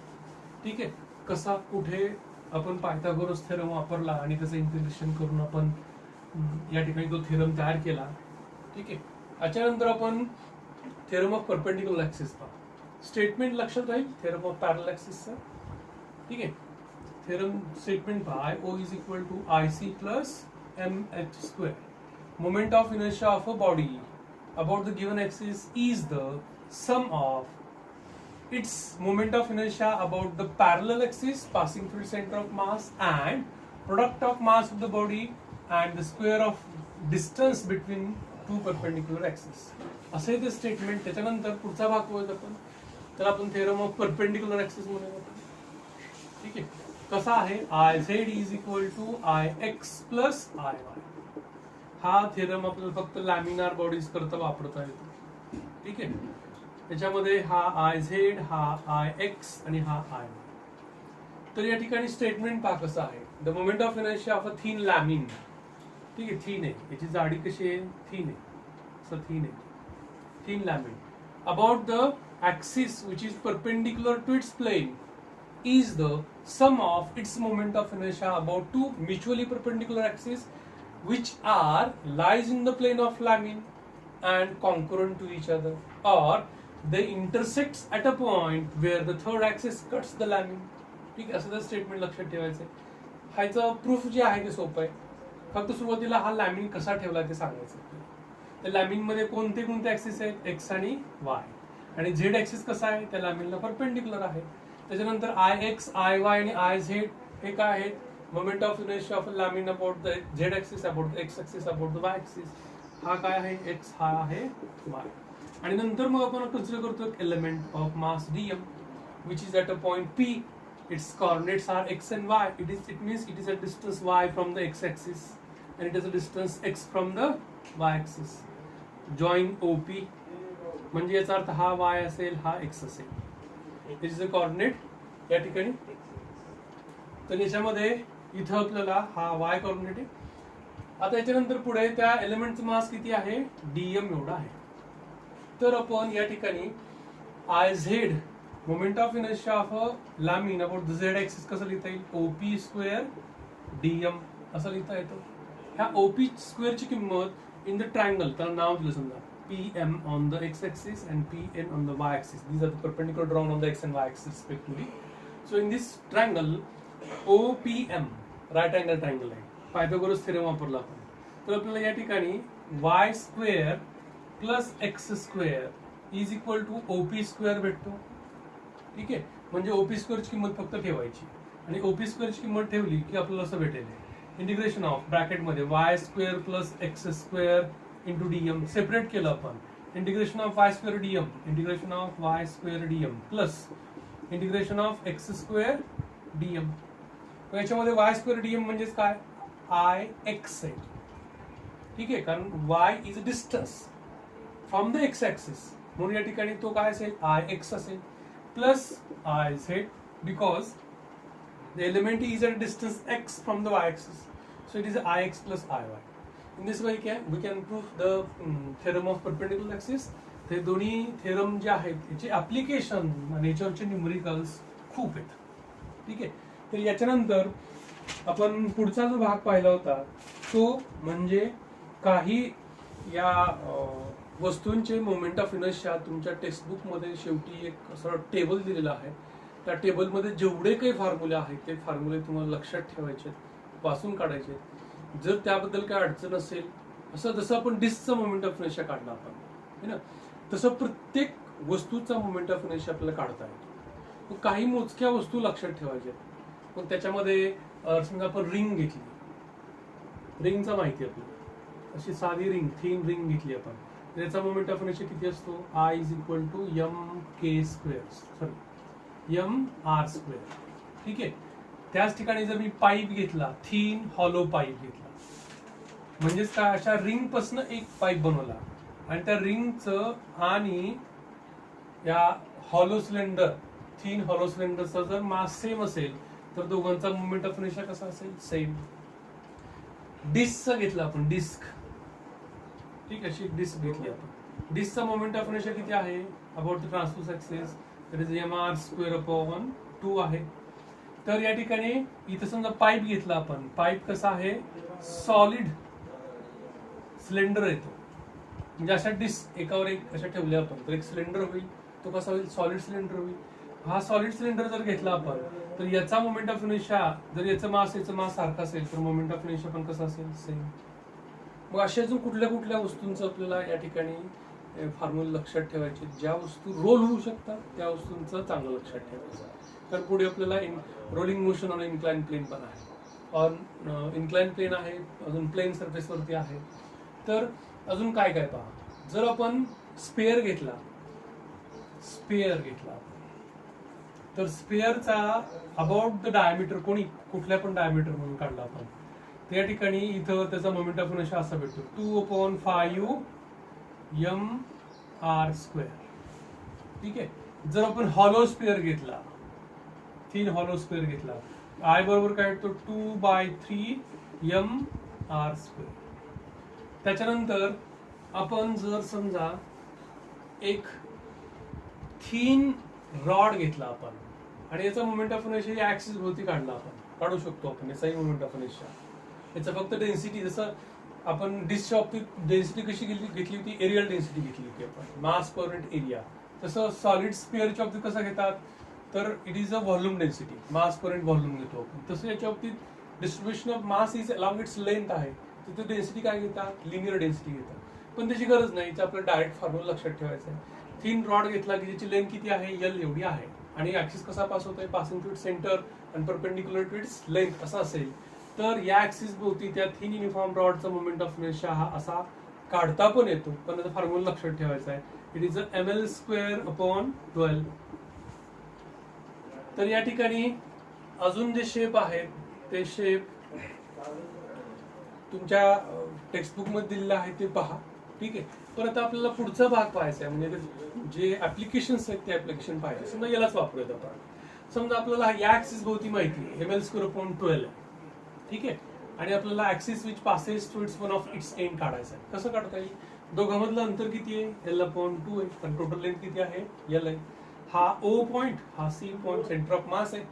ठीक आहे, कसा कुठे आपण पायथागोरस थेरम वापरला आणि त्याचं इंटिग्रेशन करून आपण या ठिकाणी तो थेरम तयार केला. ठीक आहे, याच्यानंतर आपण थेरम ऑफ परपेंडिक्युलर ऍक्सिस पहा. स्टेटमेंट लक्षात राहील थेरम ऑफ पॅरलल ऍक्सिसचं. ठीक आहे, थेरम स्टेटमेंट पहा. IO is equal to IC plus MH square. Moment of inertia of a body about the given axis is the sum of its moment of inertia about the parallel axis passing through the center of mass and product of mass of the body and the square of distance between two perpendicular axes. असे ते statement. त्याच्यानंतर पुढचा भाग होत आपण त्याला आपण theorem of perpendicular axis म्हणून. ठीक आहे, कसा आहे? IZ is equal to IX plus IY. हा थेरम आपल्याला फक्त लॅमिनार बॉडीज करता वापरता येतो. ठीक आहे, त्याच्यामध्ये हा IZ, हा IX आणि हा IY. तर या ठिकाणी स्टेटमेंट पहा कसं आहे. The moment of inertia of a thin lamina. ठीक आहे, थिन आहे. याची जाडी कशी आहे? थिन आहे. असं थिन आहे, thin lamina. About the axis which is perpendicular to its plane is the sum of its moment of inertia about two mutually perpendicular axes which are lies in the plane of lamine and congruent to each other, or they intersects at a point where the third axis cuts the lamine. ठीक आहे, असं statement लक्षात ठेवायचं. ह्याचं proof जे आहे ते सोपं आहे. फक्त सुरुवातीला हा लॅमिन कसा ठेवला ते सांगायचं. त्या लॅमिन मध्ये कोणते कोणते ऍक्सिस आहेत? एक्स आणि वाय. आणि झेड ऍक्सिस कसा आहे? त्या लॅमिनला परपेंडिक्युलर आहे. त्याच्यानंतर IX, IY आणि IZ हे काय आहेत? Moment of inertia of lamina about the Z axis, about the X axis, about the Y axis. हा काय आहे x, हा आहे y. आणि नंतर मग आपण कन्सिडर करतो element of mass dm which is at a point p. Its coordinates are x and y. It means it is a distance y from the x axis and it is a distance x from the y axis. Join OP म्हणजे याचा अर्थ हा y असेल, हा x असेल. This is a coordinate या ठिकाणी. तर याच्यामध्ये इथं आपल्याला हा y coordinate आहे. आता याच्यानंतर पुढे त्या एलिमेंटचं मास किती आहे, dm एवढा आहे. तर आपण या ठिकाणी iz moment of inertia of a लामीन about the z axis कसं लिहिता येईल, OP स्क्वेअर dm असं लिहिता येतं. ह्या OP स्क्वेअरची किंमत इन द ट्रायंगल, त्याला नाव दिलं समजा PM on the x axis and PN on the y axis. These are the perpendicular drawn on the x and y axis respectively. So in this triangle OPM right angle triangle आहे, Pythagoras theorem वापरला आपण. तर आपल्याला या ठिकाणी y square plus x square is equal to OP square भेटतो. ठीक आहे, म्हणजे OP स्क्वेअरची किंमत फक्त ठेवायची आणि OP स्क्वेअरची किंमत ठेवली की आपल्याला असं भेटेल इंटिग्रेशन ऑफ ब्रॅकेटमध्ये y square plus x square into dm. Separate केलं आपण, integration of y square dm, integration of y square dm plus integration of x square dm. याच्यामध्ये y स्क्वेअर dm म्हणजेच काय, ix आहे. ठीक आहे, कारण y is a distance from the x axis, म्हणून या ठिकाणी तो काय असेल, ix असेल plus iz because the element is a distance x from the y axis, so it is ix plus iy. In this way we can prove the theorem of perpendicular axis. हे दोन्ही theorem जे आहेत याचे application नेचरचे numericals खूप आहेत. ठीक आहे, तर याच्यानंतर आपण पुढचा जो भाग पाहिला होता तो म्हणजे काही या वस्तूंचे मोमेंट ऑफ इनर्शिया. तुमच्या टेक्स्टबुक मध्ये शेवटी एक असं टेबल दिलेला आहे, त्या टेबलमध्ये जेवढे काही फॉर्म्युले आहेत ते फॉर्म्युले तुम्हाला लक्षात ठेवायचे, वाचून काढायचे. जर त्याबद्दल काय अडचण असेल, असं जसं आपण डिस्कचा मोमेंट ऑफ इनर्शिया काढला आपण है ना, तसं प्रत्येक वस्तूचा मोमेंट ऑफ इनर्शिया आपल्याला काढता येतो. काही मोजक्या वस्तू लक्षात ठेवायच्या. मग त्याच्यामध्ये समजा आपण रिंग घेतली, रिंगचा माहिती आपल्याला, अशी साधी रिंग, थिन रिंग घेतली आपण, त्याचा मोमेंट ऑफ इनर्शिया किती असतो, I is equal to mk square, sorry mr square. ठीक आहे, त्याच ठिकाणी जर मी पाईप घेतला, थिन हॉलो पाईप घेतला, म्हणजेच काय, अशा रिंग पासून एक पाईप बनवला आणि त्या रिंगचं आणि या हॉलो सिलेंडर, थिन हॉलो सिलेंडरचा जर मास सेम असेल तर दोघांचा मोमेंट ऑफ इनर्शिया कसा असेल, सेम. डिस्कचा घेतला आपण, डिस्क, ठीक, अशी डिस्क घेतली आपण, डिस्कचा मोमेंट ऑफ इनर्शिया किती आहे, about the transverse axis, that is mr square upon 2 आहे. तर या ठिकाणी इथं समजा पाईप घेतला आपण, पाईप कसा आहे, सॉलिड सिलेंडर येतो, म्हणजे अशा डिस्क एकावर एक अशा ठेवल्या आपण तर एक सिलेंडर होईल, तो कसा होईल, सॉलिड सिलेंडर होईल. हा सॉलिड सिलेंडर जर घेतला आपण तर याचा मोमेंट ऑफ इनर्शिया, जर याचं मास सारखा असेल तर मोमेंट ऑफ इनर्शिया पण कसा असेल, सेम. मग अशा अजून कुठल्या कुठल्या वस्तूंचं आपल्याला या ठिकाणी फॉर्म्युला लक्षात ठेवायचे, ज्या वस्तू रोल होऊ शकतात त्या वस्तूंचं चांगलं लक्षात ठेवायचं. तर पुढे आपल्याला rolling motion on incline plane पण आहे, ऑन इन्क्लाइन प्लेन आहे, अजून प्लेन सरफेस वरती आहे. तर अजून काय काय पहा, जर आपण स्पेअर घेतला तर स्पेअरचा अबाउट द डायमीटर, कोणी कुठल्या पण डायमीटर म्हणून काढला आपण, त्या ठिकाणी इथं त्याचा मोमेंट ऑफ इनर्शिया असा भेटतो 2/5 mr स्क्वेअर. ठीक आहे, जर आपण हॉलो स्पेअर घेतला, थिन हॉलो स्पेअर घेतला, I बरोबर काय येतो 2/3 mr स्क्वेअर. त्याच्यानंतर आपण जर समजा एक थिन रॉड घेतला आपण आणि याचा मोमेंट ऑफ इनर्शिया ऍक्सिस भोवती काढला, आपण काढू शकतो आपण याचाही मोमेंट ऑफ इनर्शिया. याचा फक्त डेन्सिटी, जसं आपण डिस्कच्या बाबतीत डेन्सिटी कशी घेतली होती, एरियल डेन्सिटी घेतली होती आपण, मास पर युनिट एरिया, तसं सॉलिड स्पेअरच्या बाबतीत कसं घेतात, तर it is a volume density, mass per unit volume घेतो आपण. तसं याच्या बाबतीत distribution of mass is along its length आहे, तिथे डेन्सिटी काय घेतात, लिनियर डेन्सिटी घेतात. पण त्याची गरज नाही, याचा आपल्याला डायरेक्ट फॉर्म्युला लक्षात ठेवायचा आहे. थिन रॉड घेतला की ज्याची लेंथ किती आहे, L एवढी आहे, आणि ऍक्सिस कसा पास होतोय, पासिंग टू इट्स सेंटर आणि परपेंडिक्युलर टू इट्स लेंथ असा असेल, तर या ऍक्सिस भोवती त्या थिन युनिफॉर्म रॉडचा मोमेंट ऑफ इनर्शिया हा असा काढता पण येतो, पण त्याचा फॉर्म्युला लक्षात ठेवायचा आहे. It is ml² / 12. तर या ठिकाणी अजून जे शेप आहेत ते शेप तुमच्या टेक्स्टबुक मध्ये दिलेलं आहे ते पहा. ठीक आहे. पण आता आपल्याला पुढचा भाग पाहायचा आहे, म्हणजे जे ऍप्लिकेशन्स आहेत ते ऍप्लिकेशन पाहायचे. समजा यालाच वापरूयात आपण. समजा आपल्याला या ऍक्सिस भोवती माहिती आहे ml² / 12 आहे. ठीक आहे. आणि आपल्याला axis which passes to its one of its end काढायचा आहे. कसं काढता येईल? दोघांमधलं अंतर किती आहे? l/2 आहे. पण टोटल लेंथ किती आहे? l आहे. हा O पॉइंट, हा C पॉइंट सेंटर ऑफ मास आहे.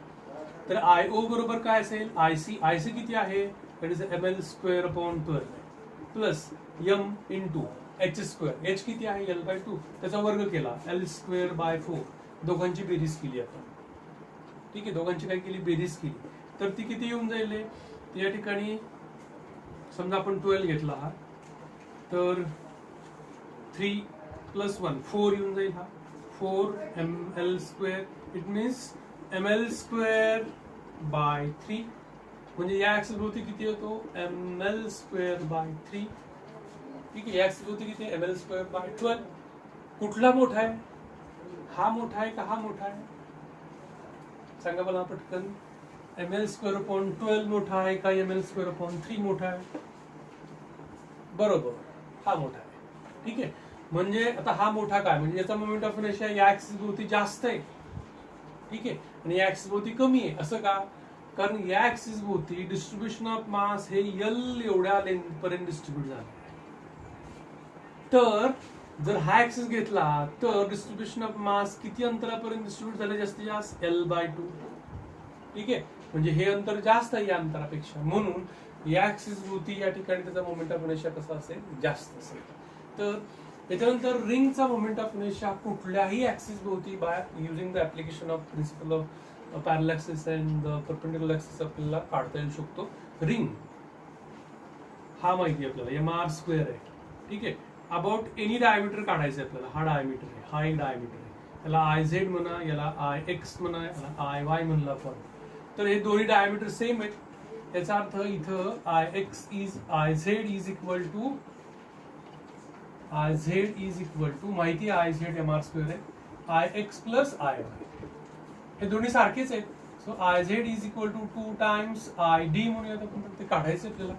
तर IO बरोबर काय असेल? IC किती आहे? That is ml² / 12 plus m into h². h किती आहे? l/2. त्याचा वर्ग केला l² / 4. दोघांची बेरीज केली आपण. ठीक आहे. दोघांची काय केली? बेरीज केली. तर ती किती येऊन जाईल? या ठिकाणी समजा आपण 12 घेतला हा, तर 3 + 1 4 येऊन जाईल. हा 4 ml². It means ml² / 3. म्हणजे या ऍक्सिस भोवती किती होतो? ml² / 3. ठीक आहे. या ऍक्सिस भोवती किती? ml² / 12. कुठला मोठा आहे? हा मोठा आहे का हा मोठा आहे? सांगा मला पटकन. ml² / 12 मोठा आहे का ml² / 3 मोठा आहे? बरोबर, हा मोठा आहे. ठीक आहे. म्हणजे आता हा मोठा काय? म्हणजे याचा मोमेंट ऑफ इनर्शिया या ऍक्सिस भोवती जास्त आहे. ठीक आहे. आणि या ऍक्सिस भोवती कमी आहे. असं का? कारण या ऍक्सिस भोवती डिस्ट्रीब्युशन ऑफ मास हे L एवढ्या लेंथ पर्यंत डिस्ट्रीब्यूट झालं. तर जर हा ऍक्सिस घेतला तर डिस्ट्रीब्युशन ऑफ मास किती अंतरापर्यंत डिस्ट्रीब्यूट झाले? जास्तीत जास्त l/2. ठीक आहे. म्हणजे हे अंतर जास्त आहे या अंतरापेक्षा, म्हणून या ऍक्सिस भोवती या ठिकाणी त्याचा मोमेंट ऑफ इनर्शिया कसा असेल? जास्त असेल. तर त्याच्यानंतर रिंगचा मोमेंट ऑफ इनर्शिया कुठल्याही ऍक्सिस भोवती by using the application of principle of parallel axis and the perpendicular axis आपल्याला काढता येऊ शकतो. रिंग हा माहिती आहे आपल्याला mr² आहे. ठीक आहे. अबाउट एनी डायमीटर काढायचं आपल्याला. हा डायमीटर आहे, हा एक डायमीटर आहे. याला IZ म्हणा, याला IX म्हणा, याला IY म्हणलं आपण. तर हे दोन्ही डायमीटर सेम आहेत. याचा अर्थ इथं IZ इज इक्वल टू माहिती आहे IZ mr² आहे, IX + IY. हे दोन्ही सारखेच आहेत. So IZ is equal to 2 times ID म्हणूयात आपण. ते काढायचं आपल्याला.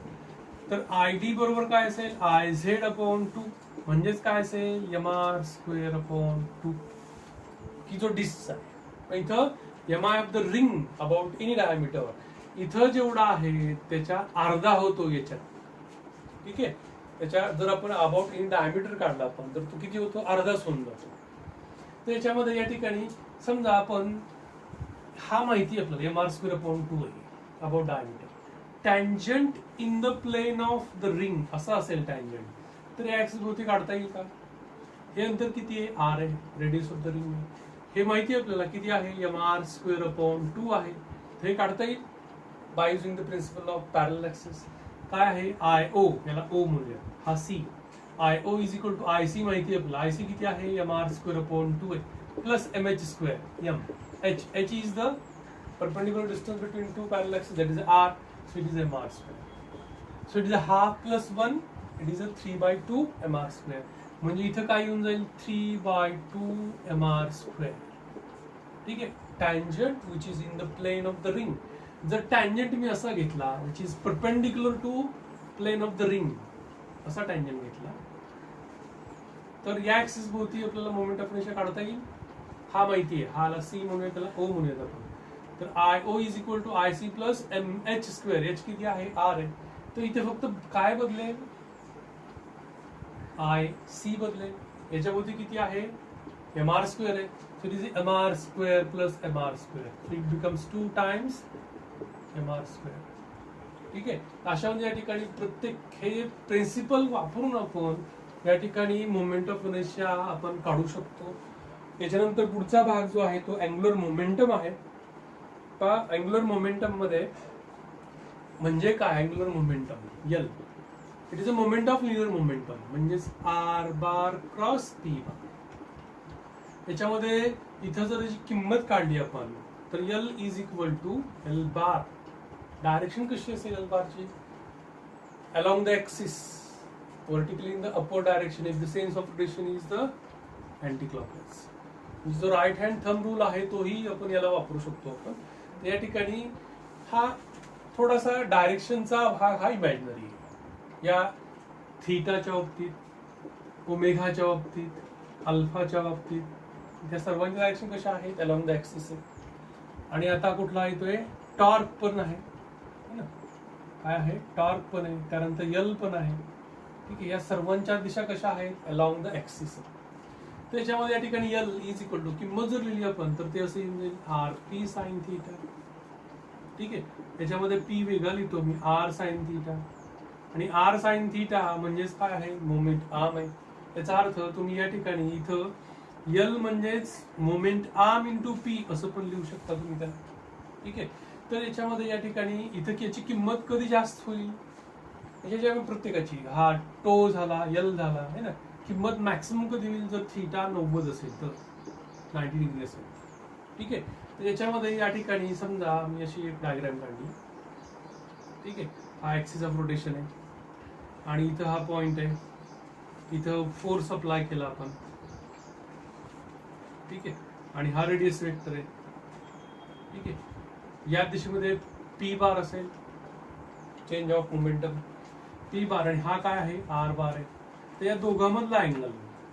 तर ID बरोबर काय असेल? IZ/2 म्हणजेच काय असेल? mr² / 2 की जो डिस्कचा आहे. इथं mi of the ring about any diameter इथं जेवढा आहे त्याच्या अर्धा होतो याच्यात. ठीक आहे. त्याच्या जर आपण अबाउट एनी डायमीटर काढला आपण तर तो किती होतो? अर्धाच होऊन जातो. तर याच्यामध्ये या ठिकाणी समजा आपण हा माहिती आपल्याला mr² / 2 आहे about diameter. Tangent in the plane of the ring असं असेल टँजंट, तर या ऍक्सिस भोवती काढता येईल का? हे अंतर किती आहे? r आहे, रेडियस ऑफ द रिंग. हे माहिती आहे आपल्याला किती आहे? mr² / 2 आहे. तर हे काढता येईल by using the principle of parallel axis. काय आहे? IO, याला O म्हणूया, हा C. IO is equal to IC माहिती आहे आपल्याला. IC किती आहे? mr² / 2 आहे plus mh². h is the perpendicular distance between two parallel axes, that is r, so it is mr². So it is a half plus 1, it is a 3/2 mr². म्हणजे इथं काय येऊन जाईल? 3/2 mr². ठीक आहे. Tangent which is in the plane of the ring. जर tangent मी असा घेतला which is perpendicular to plane of the ring, असा टँजंट घेतला तर या ऍक्सिस भोवती आपल्याला मोमेंट ऑफ इनर्शिया काढता येईल. हा माहिती आहे, हाला C म्हणूया, त्याला O म्हणूयात आपण. तर IO is equal to IC plus mh². h किती आहे? r आहे. तर इथे फक्त काय बदलेल? IC बदलेल. याच्या भोवती किती आहे? mr² आहे. So it is mr² plus mr². So it becomes 2 times mr². ठीक आहे. अशा म्हणजे या ठिकाणी प्रत्येक हे प्रिन्सिपल वापरून आपण या ठिकाणी मोमेंट ऑफ इनर्शिया आपण काढू शकतो. त्याच्यानंतर पुढचा भाग जो आहे तो अँग्युलर मोमेंटम आहे. अँग्युलर मोमेंटम मध्ये म्हणजे काय? Angular momentum L, it is a moment of linear momentum, म्हणजेच r bar cross p bar. याच्यामध्ये इथं जर किंमत काढली आपण तर L is equal to L bar. Direction कशी असेल L बारची? Along the axis vertically in the upward direction if the sense of rotation is the anti-clockwise. जो राईट हँड थंब रूल आहे तोही आपण याला वापरू शकतो आपण. या ठिकाणी हा थोडासा डायरेक्शनचा भाग हा इमॅजिनरी आहे. या थीटाच्या बाबतीत, ओमेगाच्या बाबतीत, अल्फाच्या बाबतीत त्या सर्वांची डायरेक्शन कशा आहेत अलॉंग द ऍक्सिस. आणि आता कुठला येतोय टॉर्क पण आहे ना, काय आहे टॉर्क पण आहे, त्यानंतर यल पण आहे. ठीक आहे, या सर्वांच्या दिशा कशा आहेत अलॉंग द ऍक्सिस. त्याच्यामध्ये या ठिकाणी यल इज इक्वल टू किंमत जर लिहिली आपण तर ते असं येईल आर पी साइन थीटा. ठीक आहे, त्याच्यामध्ये पी वेगळा लिहितो मी आर साइन थीटा. आणि आर साइन थीटा म्हणजेच काय आहे मोमेंट आर्म आहे. याचा अर्थ तुम्ही या ठिकाणी इथं यल म्हणजेच मोमेंट आर्म इंटू पी असं पण लिहू शकता तुम्ही त्याला. ठीक आहे, तर याच्यामध्ये या ठिकाणी इथं याची किंमत कधी जास्त होईल याच्या प्रत्येकाची, हा टो झाला यल झाला है ना, किंमत मॅक्सिमम कधी होईल जर थीटा 90 असेल तर 90 डिग्री असेल. ठीक आहे, तर याच्यामध्ये या ठिकाणी समजा मी अशी एक डायग्राम काढली. ठीक आहे, हा ऍक्सिस ऑफ रोटेशन आहे आणि इथं हा पॉइंट आहे, इथं फोर्स अप्लाय केला आपण. ठीक आहे, आणि हा रेडियस वेक्टर आहे. ठीक आहे, या दिशेमध्ये पी बार असेल, चेंज ऑफ मोमेंटम पी बार, आणि हा काय आहे आर बार आहे. तर या दोघांमधला angle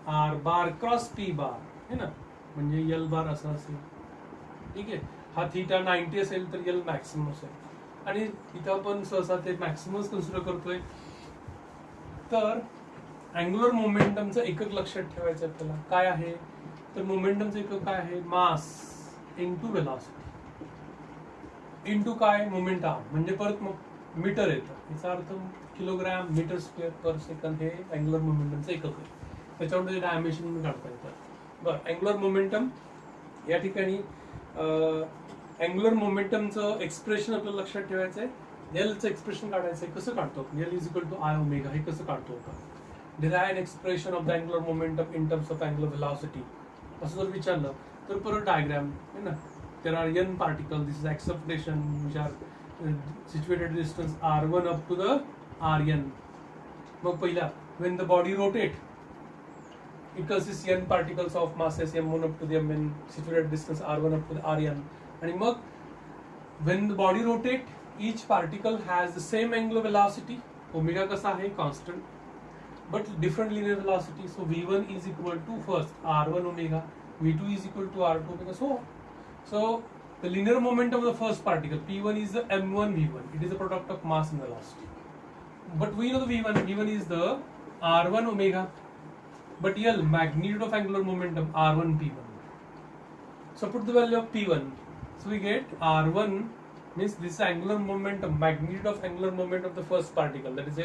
r bar cross p bar है ना, म्हणजे यल बार असं असेल. ठीक आहे, हा थीटा 90 असेल तर यल मॅक्सिमम असेल. आणि इथं आपण सहसा ते मॅक्सिमम कन्सिडर करतोय. तर अँग्युलर मोमेंटमचं एकक लक्षात ठेवायचं आपल्याला काय आहे, तर मोमेंटमचं एकक काय आहे मास इंटू वेलॉसिटी इंटू काय मोमेंट आर्म, म्हणजे परत मीटर येतं. याचा अर्थ kilogram metre square per second हे अँग्युलर मोमेंटमचं एकक आहे. त्याच्यावर डायमेन्शन काढता येतं. बरं, अँग्युलर मोमेंटम या ठिकाणी अँग्युलर मोमेंटमचं एक्सप्रेशन आपल्याला लक्षात ठेवायचं आहे. एलचं एक्सप्रेशन काढायचं आहे. कसं काढतो आपण, L is equal to I omega, हे कसं काढतो आपण. Derive an expression of the angular momentum in terms of angular velocity असं जर विचारलं तर परत डायग्राम है ना. There are an particle, this is axis of rotation which are situated distance r1 up to the rn. मग पहिला when the body rotate it consists n particles of masses m1 up to the mn situated distance r1 up to the rn. आणि मग when the body rotate each particle has the same angular velocity, omega कसा आहे constant but different linear velocity. So v1 is equal to first r1 omega, v2 is equal to r2 omega, so the linear momentum of the first particle p1 is the m1 v1. It is the product of mass and velocity. But we know the v1 is the r1 omega. But L, magnitude of angular momentum r1 p1. So put the value of p1. So we get r1 means this angular momentum, magnitude of angular momentum of the first particle, that is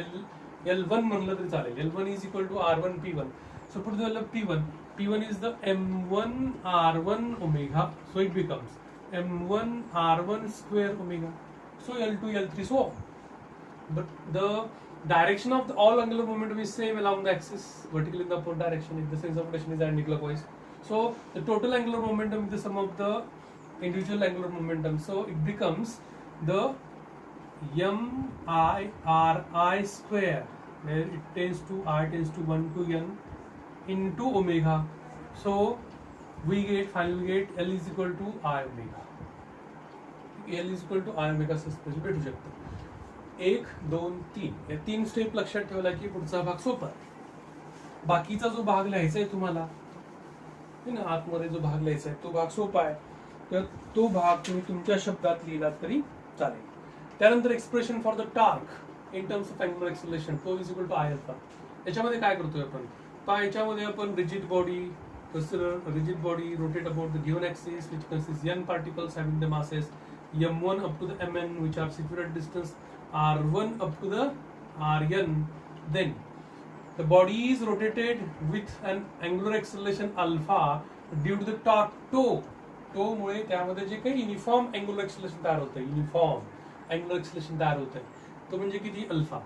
L1 म्हणलं तरी चालेल. L1 is equal to r1 p1. So put the value of p1. P1 is the m1 r1 omega. So it becomes m1 r1 square omega. So L2 L3 so on. But the direction of the all angular momentum is same along the axis, vertically in the upward direction if the sense of rotation is anti-clockwise. So the total angular momentum is the sum of the individual angular momentum. So it becomes the m I r I square, where it tends to I tends to 1 to n into omega. So finally we get L is equal to I omega. L is equal to I omega असं भेटू शकतं. 1 2 3 या 3 step लक्षात ठेवला की पुढचा भाग सोपा आहे. बाकीचा जो भाग लिहायचा आहे तुम्हाला ना, आतमध्ये जो भाग लिहायचा आहे तो भाग सोपा आहे. तर तो भाग तुम्ही तुमच्या शब्दात लिहिलात तरी चालेल. त्यानंतर expression for the torque in terms of angular acceleration, तो is equal to I alpha. याच्यामध्ये काय करतोय आपण, याच्यामध्ये आपण rigid body rotate about the given axis which consists n particles having the masses m1 up to the mn which are situated at distance r1 up to the rn. Then the body is rotated with an angular acceleration alpha due to the torque tau मुळे त्यामध्ये जे काही uniform angular acceleration तयार होतं, uniform angular acceleration तयार होतं तो म्हणजे किती अल्फा.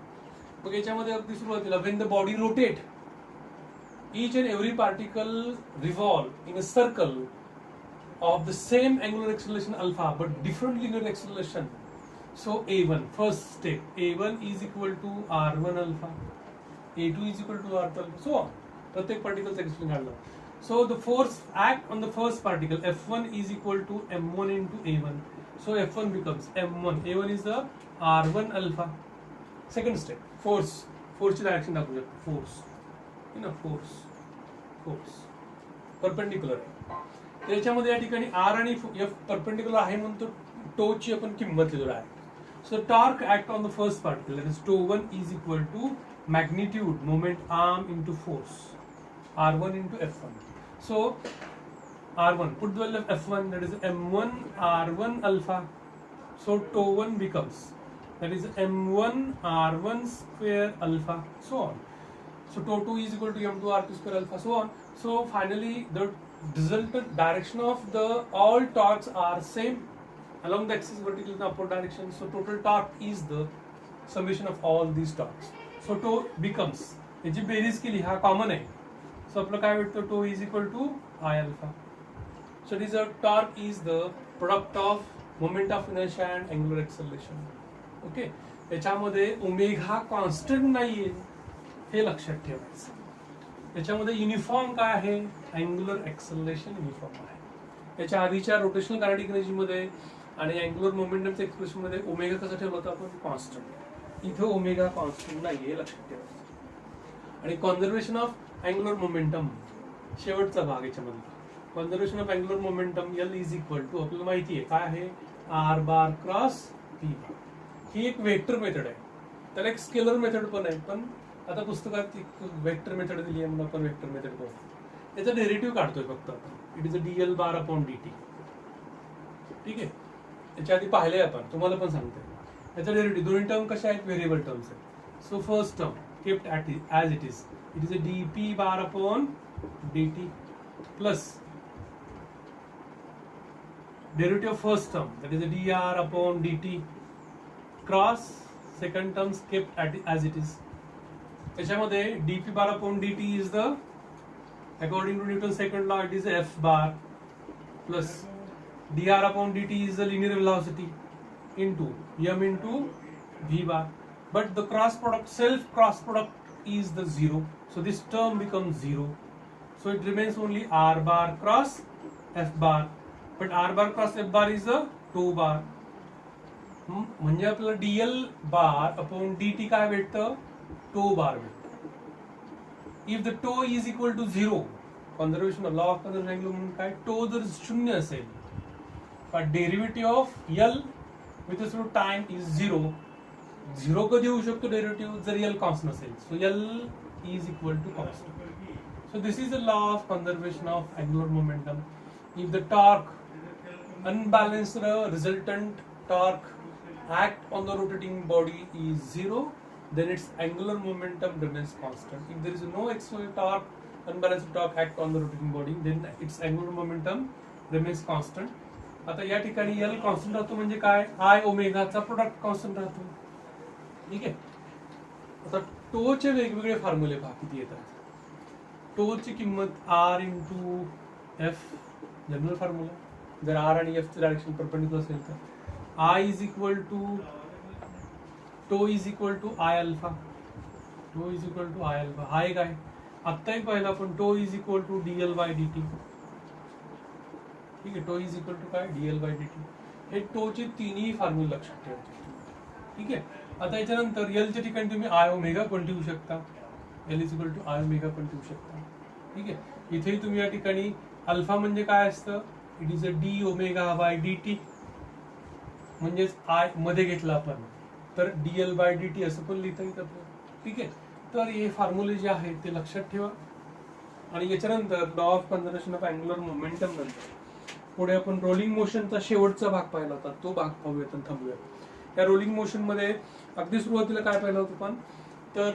मग याच्यामध्ये अगदी सुरुवातीला when the body rotate each and every particle revolve in a circle of the same angular acceleration alpha but different linear acceleration. So A1, first step, A1 is equal to R1 alpha A2 is equal to R12, so on. प्रत्येक पार्टिकलचा explain काढला. So the force act on the first particle F1 is equal to M1 into A1. So F1 becomes M1. A1 is the R1 alpha. Second step, force. Force ची direction दाखवू शकतो. Force, you know, force. Perpendicular. त्याच्यामध्ये या ठिकाणी R आणि F perpendicular आहे म्हणून तो टोची आपण किंमत लिहिली आहे. So torque act on the first particle, that is τ1 is equal to magnitude moment arm into force, R1 into F1. So R1, put the value of F1, that is M1 R1 alpha. So τ1 becomes, that is M1 R1 square alpha, so on. So τ2 is equal to M2 R2 square alpha, so on. So finally the resultant direction of the all torques are same along the axis vertical in the upward direction. So total torque is the summation of all these torques. So τ becomes, याची बेरीज केली हा common आहे. So आपलं काय भेटतं, τ is equal to I alpha. So it is a torque is the product of moment of inertia and angular acceleration. Okay, याच्यामध्ये omega constant नाहीये हे लक्षात ठेवायचं. याच्यामध्ये युनिफॉर्म काय आहे, अँग्युलर एक्सेलरेशन युनिफॉर्म आहे. याच्या आधीच्या रोटेशनल कायनेटिक एनर्जी मध्ये आणि अँग्युलर मोमेंटमच्या एक्सप्रेशन मध्ये ओमेगा कसा ठेवला होता आपण, कॉन्स्टंट. इथे ओमेगा कॉन्स्टंट नाही हे लक्षात ठेवायचं. आणि कॉन्झर्वेशन ऑफ अँग्युलर मोमेंटम शेवटचा भाग याच्यामध्ये. Conservation of angular momentum L is equal to आपल्याला माहिती आहे काय आहे, R बार क्रॉस P. ही एक वेक्टर मेथड आहे. त्याला एक स्केलर मेथड पण आहे, पण आता पुस्तकात एक वेक्टर मेथड दिली आहे म्हणून आपण वेक्टर मेथड करू. याचा डेरिव्हेटिव्ह काढतोय फक्त आपण. It is a DL bar upon DT. ठीक आहे, याच्या आधी पाहिलंय आपण, तुम्हाला पण सांगतोय. याचा डेरिव्हेटिव्ह दोन्ही टर्म कशा आहेत, व्हेरिएबल टर्म्स आहेत. So first term kept as it is, it is a dP bar upon dt plus derivative of first term, that is a dr upon dt cross second terms kept as it is. त्याच्यामध्ये dP bar upon dt is the, according to Newton's second law, it is F bar plus dr upon dt is the linear velocity into m into v bar. But the self cross product is the zero, so this term becomes zero. So it remains only R bar cross F bar. But R bar cross F bar is the τ bar. म्हणजे आपल्याला DL bar upon DT काय भेटतं, τ bar भेटतं. If the τ is equal to zero, conservation of law of conservation म्हणून काय, τ जर शून्य असेल, but derivative of L with respect to time is zero. Zero कधी होऊ शकतो डेरिव्हेटिव्ह, जर L कॉन्स्टंट असेल. So L is equal to constant. So this is the law of conservation of angular momentum. If the torque unbalanced resultant torque act on the rotating body is zero, then its angular momentum remains constant. If there is no external torque, unbalanced torque act on the rotating body, then its angular momentum remains constant. आता या ठिकाणी L constant राहतो म्हणजे काय, I ओमेगाचा product constant राहतो. ठीक आहे. आता टोचे वेगवेगळे फॉर्म्युले पहा किती येतात. टोची किंमत R into F general formula. जर R आणि F चे डायरेक्शन परपेंडिक्युलर असेल तर I is equal to tau is equal to I alpha. Tau is equal to I alpha. हा एक आहे. आत्ता एक पाहिला आपण, tau is equal to DL by DT. ठीक आहे, टो इज इक्वल टू काय, DL बाय DT. हे टोचे तिन्ही फॉर्म्युले लक्षात ठेवायचे. ठीक आहे. आता याच्यानंतर L च्या ठिकाणी तुम्ही I ओमेगा पण ठेवू शकता. L is equal to I omega पण ठेवू शकता. ठीक आहे. इथेही तुम्ही या ठिकाणी अल्फा म्हणजे काय असतं, it is a D omega by DT. म्हणजेच I मध्ये घेतला आपण तर DL बाय DT असं पण लिहिता येतं. ठीक आहे. तर हे फॉर्म्युले जे आहेत ते लक्षात ठेवा. आणि याच्यानंतर law of conservation of angular momentum नंतर पुढे आपण रोलिंग मोशनचा शेवटचा भाग पाहिला होता, तो भाग पाहूयात आणि थांबूया. या रोलिंग मोशन मध्ये अगदी सुरुवातीला काय पाहिलं होतं पण, तर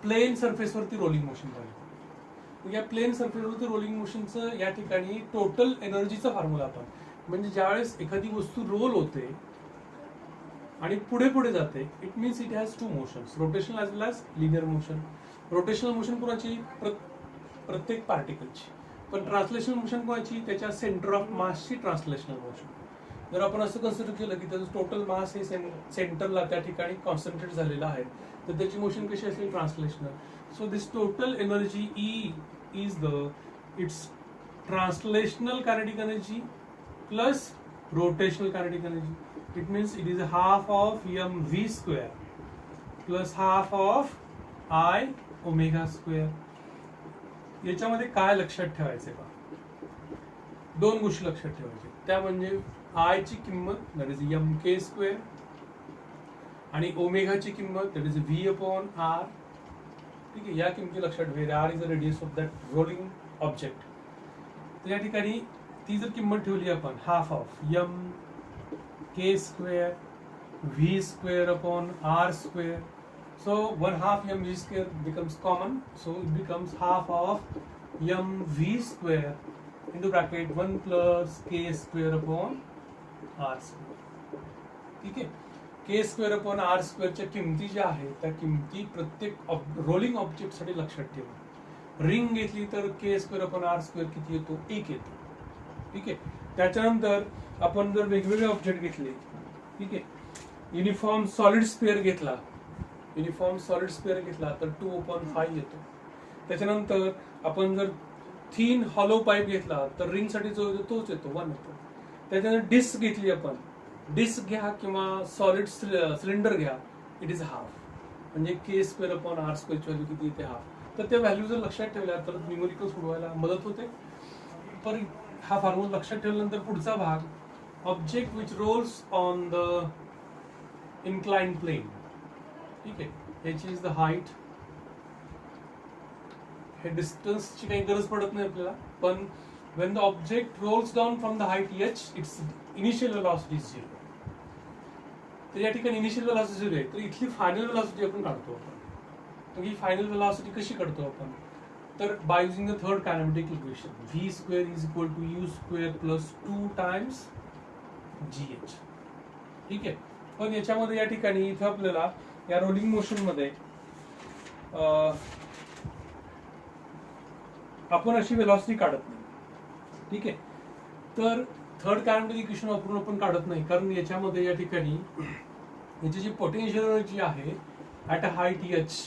प्लेन सरफेसवरती रोलिंग मोशन पाहिलं. या प्लेन सरफेसवरती रोलिंग मोशनचं या ठिकाणी टोटल एनर्जीचा फॉर्म्युला आपण, म्हणजे ज्यावेळेस एखादी वस्तू रोल होते आणि पुढे पुढे जाते, it means it has two motions, rotational as well as linear motion. Rotational motion कोणाची, प्रत्येक पार्टिकलची. पण ट्रान्सलेशनल मोशन कोणाची, त्याच्या सेंटर ऑफ मासची ट्रान्सलेशनल मोशन. जर आपण असं कन्सिडर केलं की त्याचं टोटल मास हे सेंटरला त्या ठिकाणी कॉन्सन्ट्रेट झालेलं आहे, तर त्याची मोशन कशी असेल, translational. So this total energy E is it's translational kinetic energy plus rotational kinetic energy. It means it is half of mv square plus half of I omega square. याच्यामध्ये काय लक्षात ठेवायचंय का, दोन गोष्टी लक्षात ठेवायच्या, त्या म्हणजे I ची किंमत दॅट इज mk स्क्वेअर आणि ओमेगाची किंमत that is v upon r. ठीक आहे, या किमती लक्षात ठेवा. r is the radius of that rolling object. तर या ठिकाणी ती जर किंमत ठेवली आपण half of mk square v square upon r square. So 1/2 mv square becomes common, so it becomes half of mv square into bracket 1 plus k square upon r square. ठीक आहे, k square upon r square च्या किमती ज्या आहेत त्या किमती प्रत्येक rolling object साठी लक्षात ठेवा. रिंग घेतली तर k square upon r square किती येतो, 1 येतो. ठीक आहे, त्याच्यानंतर आपण जर वेगवेगळे ऑब्जेक्ट घेतले, ठीक आहे, युनिफॉर्म सॉलिड स्पेअर घेतला, तर 2/5 येतो. त्याच्यानंतर आपण जर थीन हॉलो पाईप घेतला तर रिंग साठी जो येतो तोच येतो, 1 येतो. त्याच्यानंतर डिस्क घेतली आपण, डिस्क घ्या किंवा सॉलिड सिलेंडर घ्या, इट इज हाफ, म्हणजे k स्क्वेअर अपॉन r स्क्वेअरची व्हॅल्यू किती येते, हाफ. तर त्या व्हॅल्यू जर लक्षात ठेवल्या तर न्यूमेरिकल सोडवायला मदत होते. पण हा फॉर्म्युला लक्षात ठेवल्यानंतर पुढचा भाग, object which rolls on the inclined plane. ठीक आहे, h इज द हाईट. हे डिस्टन्सची काही गरज पडत नाही आपल्याला, पण when the object rolls down from the height h, its initial velocity is 0. तर या ठिकाणी इनिशियल वेलॉसिटी 0 आहे, तर इथली फायनल वेलॉसिटी आपण काढतो आपण. तर ही फायनल वेलॉसिटी कशी काढतो आपण, तर by using the third kinematic equation, v square is equal to u square plus 2 times gh. ठीक आहे, पण याच्यामध्ये या ठिकाणी इथं आपल्याला या रोलिंग मोशन मध्ये आपण अशी वेलॉसिटी काढत नाही. ठीक आहे, तर थर्ड कायनेमॅटिक इक्वेशन वापरून आपण काढत नाही, कारण याच्यामध्ये या ठिकाणी याची जी पोटेन्शियल एनर्जी आहे at a height h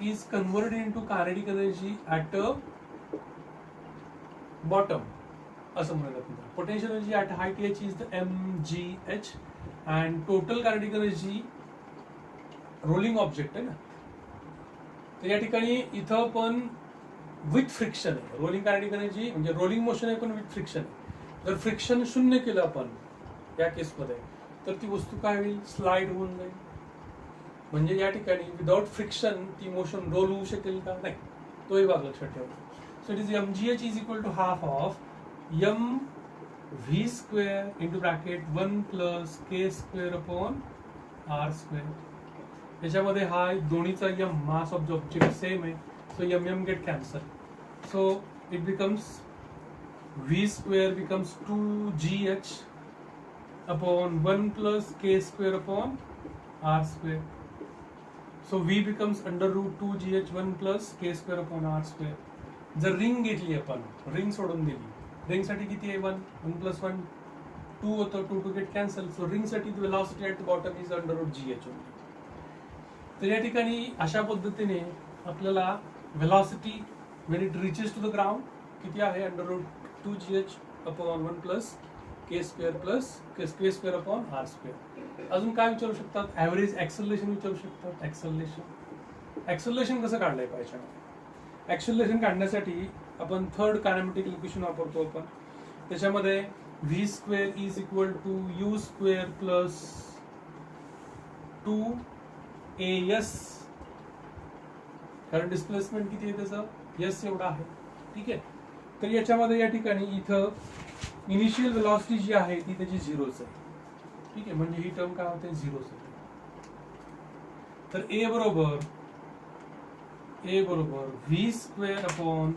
is converted into kinetic energy at a bottom, असं म्हणतात. Potential energy at height h is the mgh and total kinetic energy rolling object आहे ना, तर या ठिकाणी इथं पण विथ फ्रिक्शन आहे. रोलिंग कायनेटिक एनर्जी म्हणजे रोलिंग मोशन आहे पण विथ फ्रिक्शन आहे. जर फ्रिक्शन 0 केलं आपण या केसमध्ये तर ती वस्तू काय होईल, स्लाइड होऊन जाईल. म्हणजे या ठिकाणी विदाउट फ्रिक्शन ती मोशन रोल होऊ शकेल का, नाही, तोही भाग लक्षात ठेवा. So it is mgh is equal to half of mv square into bracket 1 plus k square upon r square. याच्यामध्ये हा दोन्हीचा m mass of the object same आहे, so m get cancelled, so it becomes v square becomes 2gh upon 1 plus k square upon r square. So v becomes under root 2gh 1 plus k square upon r square. जर ring घेतली आपण, ring सोडून दिली, ring साठी किती आहे, 1 plus 1 2 होतं, 2 get cancelled, so ring साठी velocity at the bottom is under root gh only. तर या ठिकाणी अशा पद्धतीने आपल्याला velocity when it reaches to the ground किती आहे, under root 2gh upon 1 plus k square upon r square. अजून काय विचारू शकतात, ॲव्हरेज ऍक्सेलरेशन विचारू शकतात. ऍक्सेलरेशन कसं काढलंय पाहिजे, ऍक्सेलरेशन काढण्यासाठी आपण थर्ड कायनेमॅटिक इक्वेशन वापरतो आपण. त्याच्यामध्ये v square is equal to u square plus 2as, कारण डिस्प्लेसमेंट किती आहे त्याचं, s एवढा आहे. ठीक आहे, तर याच्यामध्ये या ठिकाणी इथं इनिशियल वेलॉसिटी जी आहे ती त्याची 0च आहे. ठीक आहे, म्हणजे ही टर्म काय होते, 0च होते. तर a बरोबर v स्क्वेअर अपॉन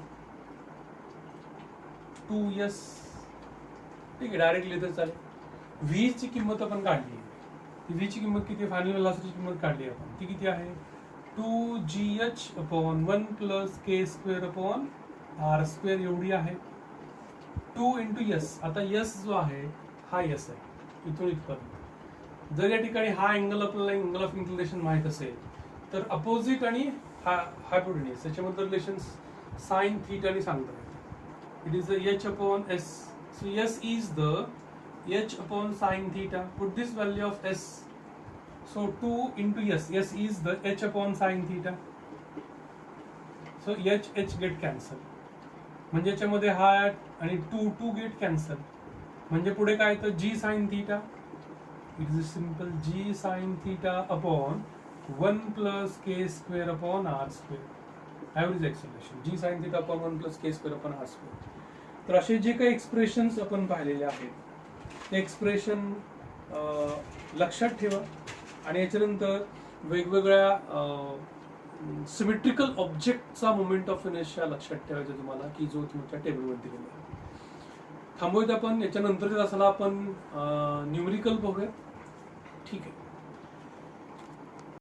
2s. ठीक आहे, डायरेक्टली तर चालेल. v ची किंमत आपण काढली, v ची किंमत किती, फायनल वेलॉसिटीची किंमत काढली आपण, ती किती आहे, 2gh upon 1 plus k square upon r square एवढी आहे. 2 इंटू s, आता s जो आहे हा s आहे. इथून इथपर्यंत. जर या ठिकाणी हा अँगल आपल्याला अँगल ऑफ इन्क्लिनेशन माहित असेल तर अपोजिट आणि हायपोटेन्यूज याच्यामध्ये रिलेशन साइन थीटाने सांगता येतं. It is the h upon s. So s is the h upon sin theta. Put this value of s. So 2 into s. S is the h upon sin theta. So h get cancel. म्हणजे याच्यामध्ये हा आणि 2 get cancel. म्हणजे पुढे काय येतं g sin theta. It is a simple g sin theta upon 1 plus k square upon r square. Average acceleration g sin theta upon 1 plus k square upon r square. तर असे जे काही expressions आपण पाहिलेले आहेत ते एक्सप्रेशन लक्षात ठेवा आणि याच्यानंतर वेगवेगळ्या सिमेट्रिकल ऑब्जेक्टचा मोमेंट ऑफ इनर्शिया लक्षात ठेवायचा तुम्हाला की जो तुमच्या टेबलवर दिलेला आहे. थांबूयात आपण. याच्यानंतरच्या तासाला आपण न्यूमेरिकल बघूया. ठीक आहे.